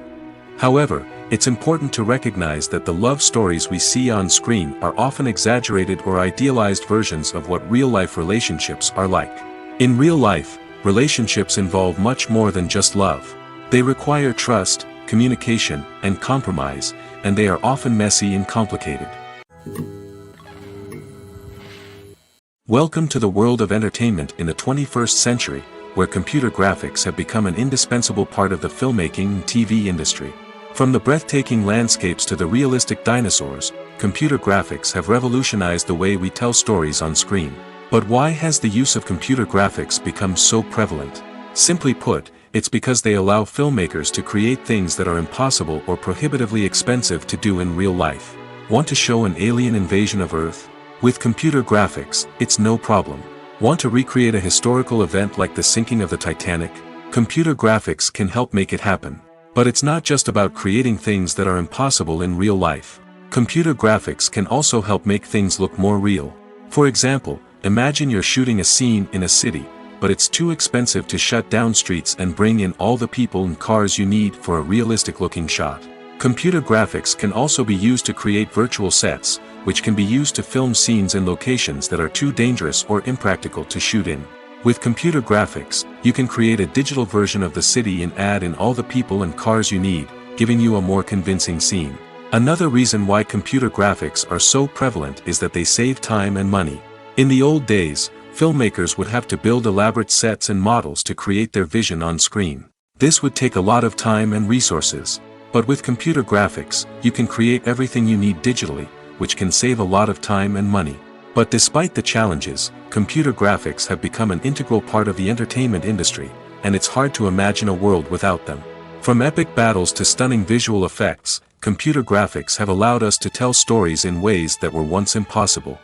However, it's important to recognize that the love stories we see on screen are often exaggerated or idealized versions of what real-life relationships are like. In real life, relationships involve much more than just love. They require trust, communication, and compromise, and they are often messy and complicated. Welcome to the world of entertainment in the 21st century, where computer graphics have become an indispensable part of the filmmaking and TV industry. From the breathtaking landscapes to the realistic dinosaurs, computer graphics have revolutionized the way we tell stories on screen. But why has the use of computer graphics become so prevalent? Simply put, it's because they allow filmmakers to create things that are impossible or prohibitively expensive to do in real life. Want to show an alien invasion of Earth? With computer graphics, it's no problem. Want to recreate a historical event like the sinking of the Titanic? Computer graphics can help make it happen. But it's not just about creating things that are impossible in real life. Computer graphics can also help make things look more real. For example, imagine you're shooting a scene in a city, but it's too expensive to shut down streets and bring in all the people and cars you need for a realistic-looking shot. Computer graphics can also be used to create virtual sets, which can be used to film scenes in locations that are too dangerous or impractical to shoot in. With computer graphics, you can create a digital version of the city and add in all the people and cars you need, giving you a more convincing scene. Another reason why computer graphics are so prevalent is that they save time and money. In the old days, filmmakers would have to build elaborate sets and models to create their vision on screen. This would take a lot of time and resources. But with computer graphics, you can create everything you need digitally, which can save a lot of time and money. But despite the challenges, computer graphics have become an integral part of the entertainment industry, and it's hard to imagine a world without them. From epic battles to stunning visual effects, computer graphics have allowed us to tell stories in ways that were once impossible.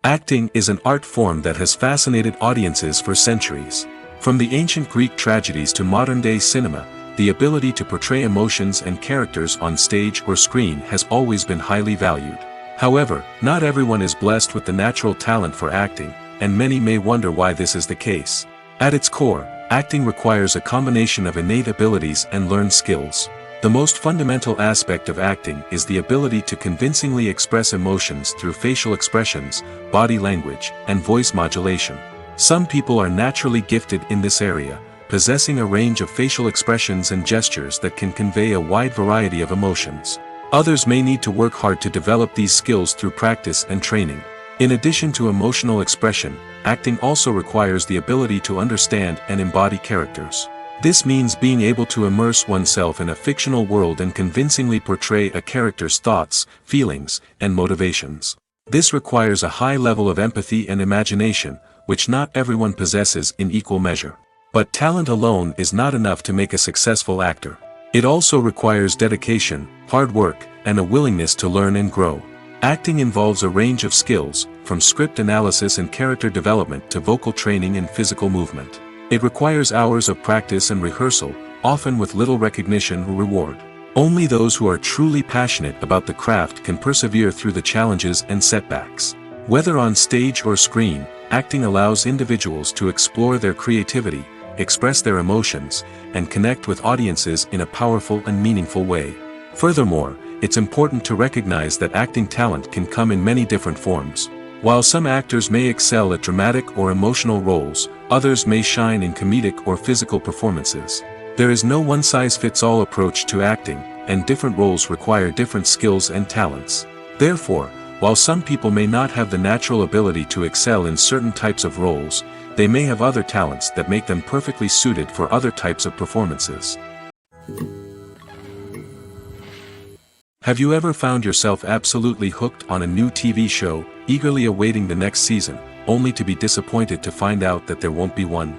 Acting is an art form that has fascinated audiences for centuries. From the ancient Greek tragedies to modern-day cinema, the ability to portray emotions and characters on stage or screen has always been highly valued. However, not everyone is blessed with the natural talent for acting, and many may wonder why this is the case. At its core, acting requires a combination of innate abilities and learned skills. The most fundamental aspect of acting is the ability to convincingly express emotions through facial expressions, body language, and voice modulation. Some people are naturally gifted in this area, possessing a range of facial expressions and gestures that can convey a wide variety of emotions. Others may need to work hard to develop these skills through practice and training. In addition to emotional expression, acting also requires the ability to understand and embody characters. This means being able to immerse oneself in a fictional world and convincingly portray a character's thoughts, feelings, and motivations. This requires a high level of empathy and imagination, which not everyone possesses in equal measure. But talent alone is not enough to make a successful actor. It also requires dedication, hard work, and a willingness to learn and grow. Acting involves a range of skills, from script analysis and character development to vocal training and physical movement. It requires hours of practice and rehearsal, often with little recognition or reward. Only those who are truly passionate about the craft can persevere through the challenges and setbacks. Whether on stage or screen, acting allows individuals to explore their creativity, express their emotions, and connect with audiences in a powerful and meaningful way. Furthermore, it's important to recognize that acting talent can come in many different forms. While some actors may excel at dramatic or emotional roles, others may shine in comedic or physical performances. There is no one-size-fits-all approach to acting, and different roles require different skills and talents. Therefore, while some people may not have the natural ability to excel in certain types of roles, they may have other talents that make them perfectly suited for other types of performances. Have you ever found yourself absolutely hooked on a new TV show, eagerly awaiting the next season, only to be disappointed to find out that there won't be one?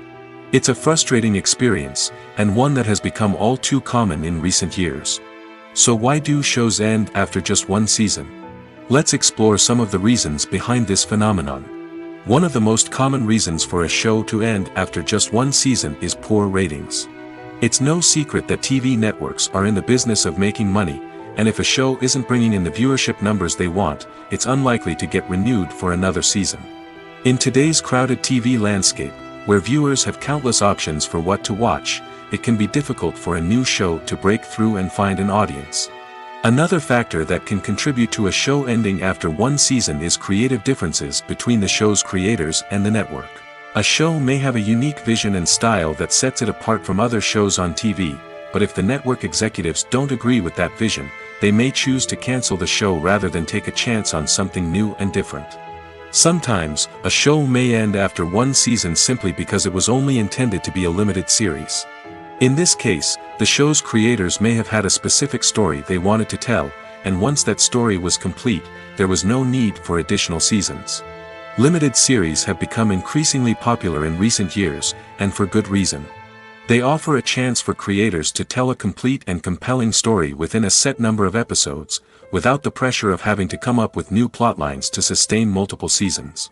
It's a frustrating experience, and one that has become all too common in recent years. So why do shows end after just one season? Let's explore some of the reasons behind this phenomenon. One of the most common reasons for a show to end after just one season is poor ratings. It's no secret that TV networks are in the business of making money, and if a show isn't bringing in the viewership numbers they want, it's unlikely to get renewed for another season. In today's crowded TV landscape, where viewers have countless options for what to watch, it can be difficult for a new show to break through and find an audience. Another factor that can contribute to a show ending after one season is creative differences between the show's creators and the network. A show may have a unique vision and style that sets it apart from other shows on TV, but if the network executives don't agree with that vision, they may choose to cancel the show rather than take a chance on something new and different. Sometimes, a show may end after one season simply because it was only intended to be a limited series. In this case, the show's creators may have had a specific story they wanted to tell, and once that story was complete, there was no need for additional seasons. Limited series have become increasingly popular in recent years, and for good reason. They offer a chance for creators to tell a complete and compelling story within a set number of episodes, without the pressure of having to come up with new plotlines to sustain multiple seasons.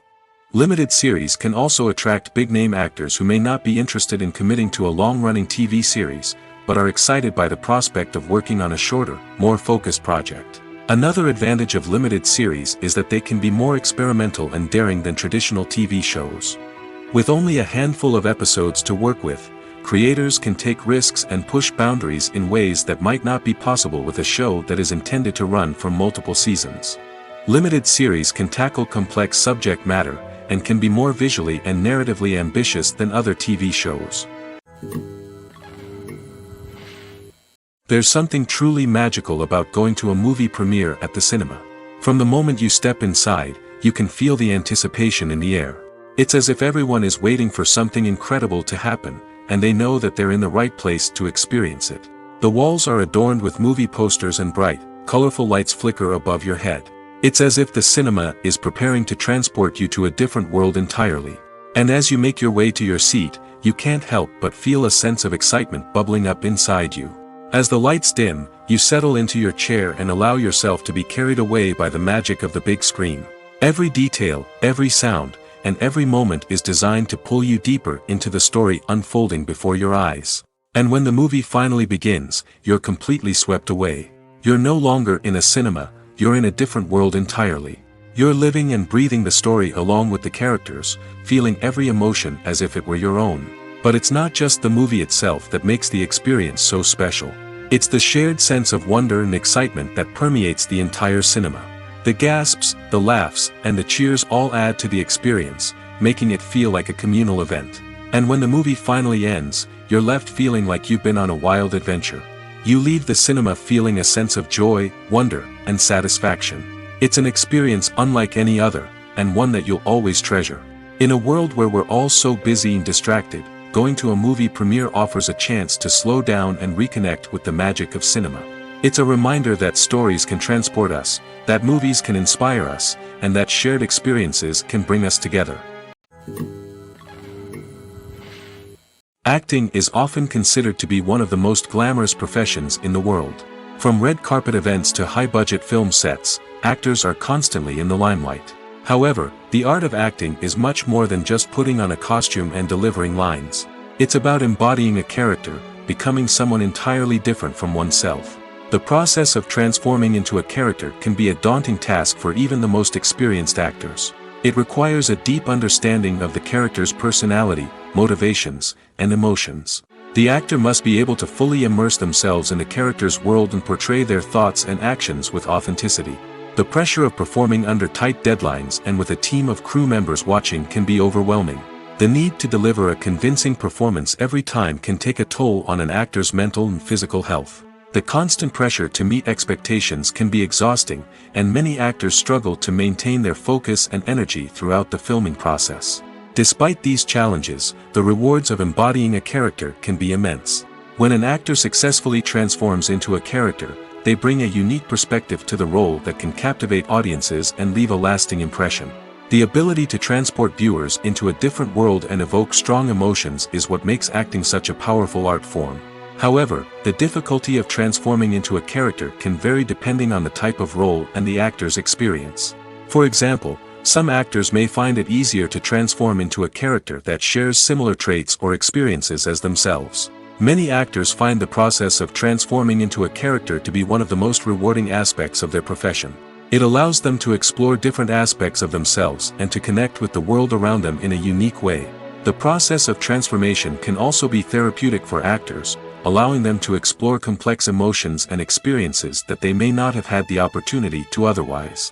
Limited series can also attract big-name actors who may not be interested in committing to a long-running TV series, but are excited by the prospect of working on a shorter, more focused project. Another advantage of limited series is that they can be more experimental and daring than traditional TV shows. With only a handful of episodes to work with, creators can take risks and push boundaries in ways that might not be possible with a show that is intended to run for multiple seasons. Limited series can tackle complex subject matter, and can be more visually and narratively ambitious than other TV shows. There's something truly magical about going to a movie premiere at the cinema. From the moment you step inside, you can feel the anticipation in the air. It's as if everyone is waiting for something incredible to happen, and they know that they're in the right place to experience it. The walls are adorned with movie posters and bright, colorful lights flicker above your head. It's as if the cinema is preparing to transport you to a different world entirely. And as you make your way to your seat, you can't help but feel a sense of excitement bubbling up inside you. As the lights dim, you settle into your chair and allow yourself to be carried away by the magic of the big screen. Every detail, every sound, and every moment is designed to pull you deeper into the story unfolding before your eyes. And when the movie finally begins, you're completely swept away. You're no longer in a cinema, you're in a different world entirely. You're living and breathing the story along with the characters, feeling every emotion as if it were your own. But it's not just the movie itself that makes the experience so special. It's the shared sense of wonder and excitement that permeates the entire cinema. The gasps, the laughs, and the cheers all add to the experience, making it feel like a communal event. And when the movie finally ends, you're left feeling like you've been on a wild adventure. You leave the cinema feeling a sense of joy, wonder, and satisfaction. It's an experience unlike any other, and one that you'll always treasure. In a world where we're all so busy and distracted, going to a movie premiere offers a chance to slow down and reconnect with the magic of cinema. It's a reminder that stories can transport us, that movies can inspire us, and that shared experiences can bring us together. Acting is often considered to be one of the most glamorous professions in the world. From red carpet events to high-budget film sets, actors are constantly in the limelight. However, the art of acting is much more than just putting on a costume and delivering lines. It's about embodying a character, becoming someone entirely different from oneself. The process of transforming into a character can be a daunting task for even the most experienced actors. It requires a deep understanding of the character's personality, motivations, and emotions. The actor must be able to fully immerse themselves in the character's world and portray their thoughts and actions with authenticity. The pressure of performing under tight deadlines and with a team of crew members watching can be overwhelming. The need to deliver a convincing performance every time can take a toll on an actor's mental and physical health. The constant pressure to meet expectations can be exhausting, and many actors struggle to maintain their focus and energy throughout the filming process. Despite these challenges, the rewards of embodying a character can be immense. When an actor successfully transforms into a character, they bring a unique perspective to the role that can captivate audiences and leave a lasting impression. The ability to transport viewers into a different world and evoke strong emotions is what makes acting such a powerful art form. However, the difficulty of transforming into a character can vary depending on the type of role and the actor's experience. For example, some actors may find it easier to transform into a character that shares similar traits or experiences as themselves. Many actors find the process of transforming into a character to be one of the most rewarding aspects of their profession. It allows them to explore different aspects of themselves and to connect with the world around them in a unique way. The process of transformation can also be therapeutic for actors, allowing them to explore complex emotions and experiences that they may not have had the opportunity to otherwise.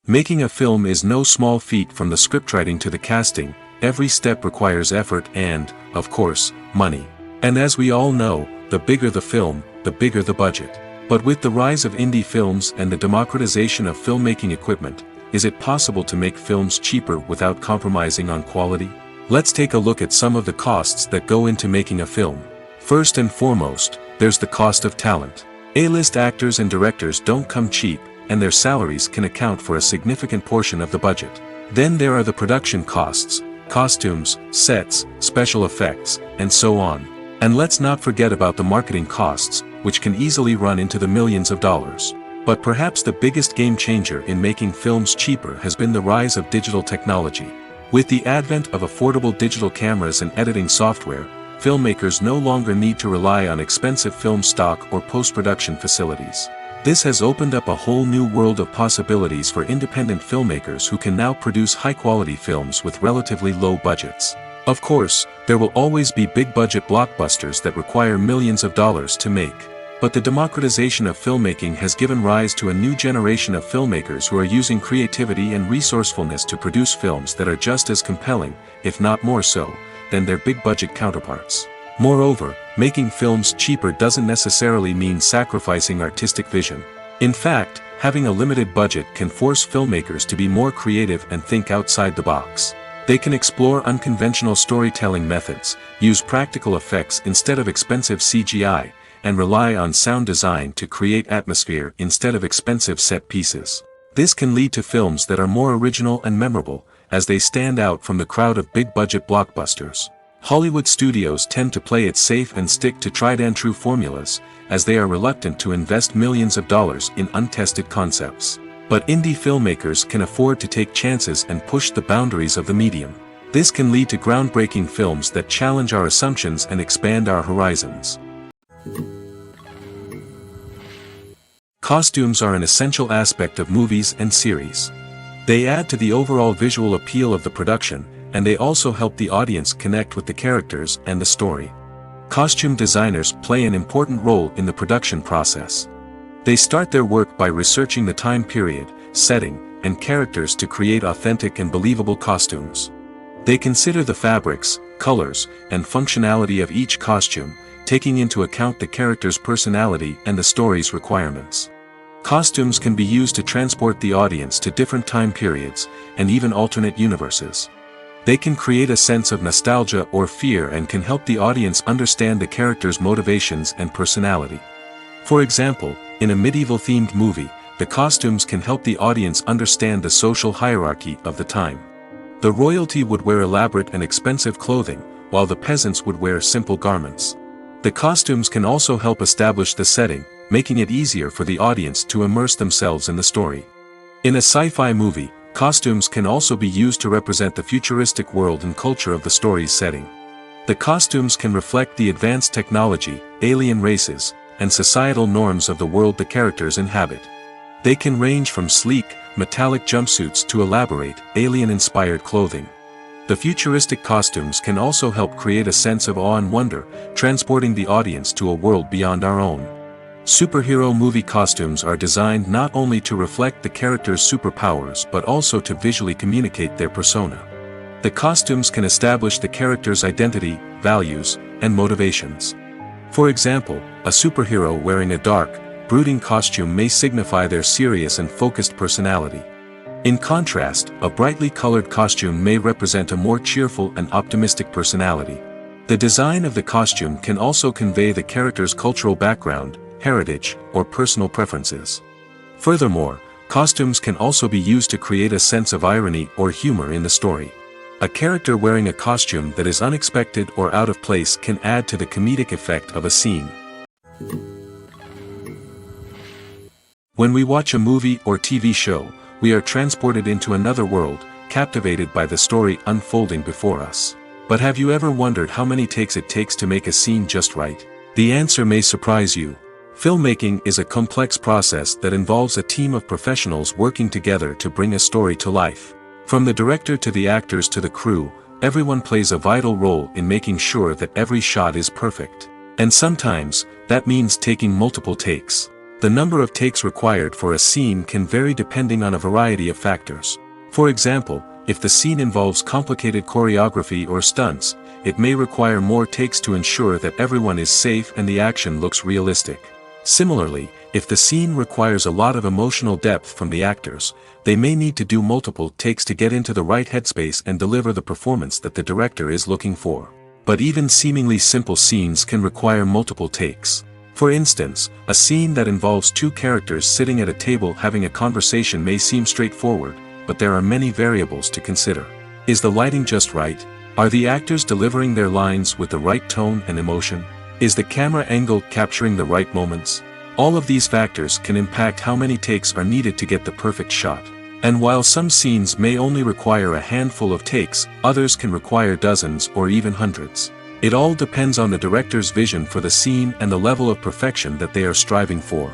Making a film is no small feat. From the scriptwriting to the casting, every step requires effort and, of course, money. And as we all know, the bigger the film, the bigger the budget. But with the rise of indie films and the democratization of filmmaking equipment, is it possible to make films cheaper without compromising on quality? Let's take a look at some of the costs that go into making a film. First and foremost, there's the cost of talent. A-list actors and directors don't come cheap, and their salaries can account for a significant portion of the budget. Then there are the production costs, costumes, sets, special effects, and so on. And let's not forget about the marketing costs, which can easily run into the millions of dollars. But perhaps the biggest game changer in making films cheaper has been the rise of digital technology. With the advent of affordable digital cameras and editing software, filmmakers no longer need to rely on expensive film stock or post-production facilities. This has opened up a whole new world of possibilities for independent filmmakers who can now produce high-quality films with relatively low budgets. Of course, there will always be big-budget blockbusters that require millions of dollars to make. But the democratization of filmmaking has given rise to a new generation of filmmakers who are using creativity and resourcefulness to produce films that are just as compelling, if not more so, than their big-budget counterparts. Moreover, making films cheaper doesn't necessarily mean sacrificing artistic vision. In fact, having a limited budget can force filmmakers to be more creative and think outside the box. They can explore unconventional storytelling methods, use practical effects instead of expensive CGI, and rely on sound design to create atmosphere instead of expensive set pieces. This can lead to films that are more original and memorable, as they stand out from the crowd of big-budget blockbusters. Hollywood studios tend to play it safe and stick to tried-and-true formulas, as they are reluctant to invest millions of dollars in untested concepts. But indie filmmakers can afford to take chances and push the boundaries of the medium. This can lead to groundbreaking films that challenge our assumptions and expand our horizons. Costumes are an essential aspect of movies and series. They add to the overall visual appeal of the production, and they also help the audience connect with the characters and the story. Costume designers play an important role in the production process. They start their work by researching the time period, setting, and characters to create authentic and believable costumes. They consider the fabrics, colors, and functionality of each costume, taking into account the character's personality and the story's requirements. Costumes can be used to transport the audience to different time periods, and even alternate universes. They can create a sense of nostalgia or fear and can help the audience understand the character's motivations and personality. For example, in a medieval-themed movie, the costumes can help the audience understand the social hierarchy of the time. The royalty would wear elaborate and expensive clothing, while the peasants would wear simple garments. The costumes can also help establish the setting, making it easier for the audience to immerse themselves in the story. In a sci-fi movie, costumes can also be used to represent the futuristic world and culture of the story's setting. The costumes can reflect the advanced technology, alien races, and societal norms of the world the characters inhabit. They can range from sleek, metallic jumpsuits to elaborate, alien-inspired clothing. The futuristic costumes can also help create a sense of awe and wonder, transporting the audience to a world beyond our own. Superhero movie costumes are designed not only to reflect the character's superpowers but also to visually communicate their persona. The costumes can establish the character's identity, values, and motivations. For example, a superhero wearing a dark, brooding costume may signify their serious and focused personality. In contrast, a brightly colored costume may represent a more cheerful and optimistic personality. The design of the costume can also convey the character's cultural background, heritage, or personal preferences. Furthermore, costumes can also be used to create a sense of irony or humor in the story. A character wearing a costume that is unexpected or out of place can add to the comedic effect of a scene. When we watch a movie or TV show, we are transported into another world, captivated by the story unfolding before us. But have you ever wondered how many takes it takes to make a scene just right? The answer may surprise you. Filmmaking is a complex process that involves a team of professionals working together to bring a story to life. From the director to the actors to the crew, everyone plays a vital role in making sure that every shot is perfect. And sometimes, that means taking multiple takes. The number of takes required for a scene can vary depending on a variety of factors. For example, if the scene involves complicated choreography or stunts, it may require more takes to ensure that everyone is safe and the action looks realistic. Similarly, if the scene requires a lot of emotional depth from the actors, they may need to do multiple takes to get into the right headspace and deliver the performance that the director is looking for. But even seemingly simple scenes can require multiple takes. For instance, a scene that involves two characters sitting at a table having a conversation may seem straightforward, but there are many variables to consider. Is the lighting just right? Are the actors delivering their lines with the right tone and emotion? Is the camera angle capturing the right moments? All of these factors can impact how many takes are needed to get the perfect shot. And while some scenes may only require a handful of takes, others can require dozens or even hundreds. It all depends on the director's vision for the scene and the level of perfection that they are striving for.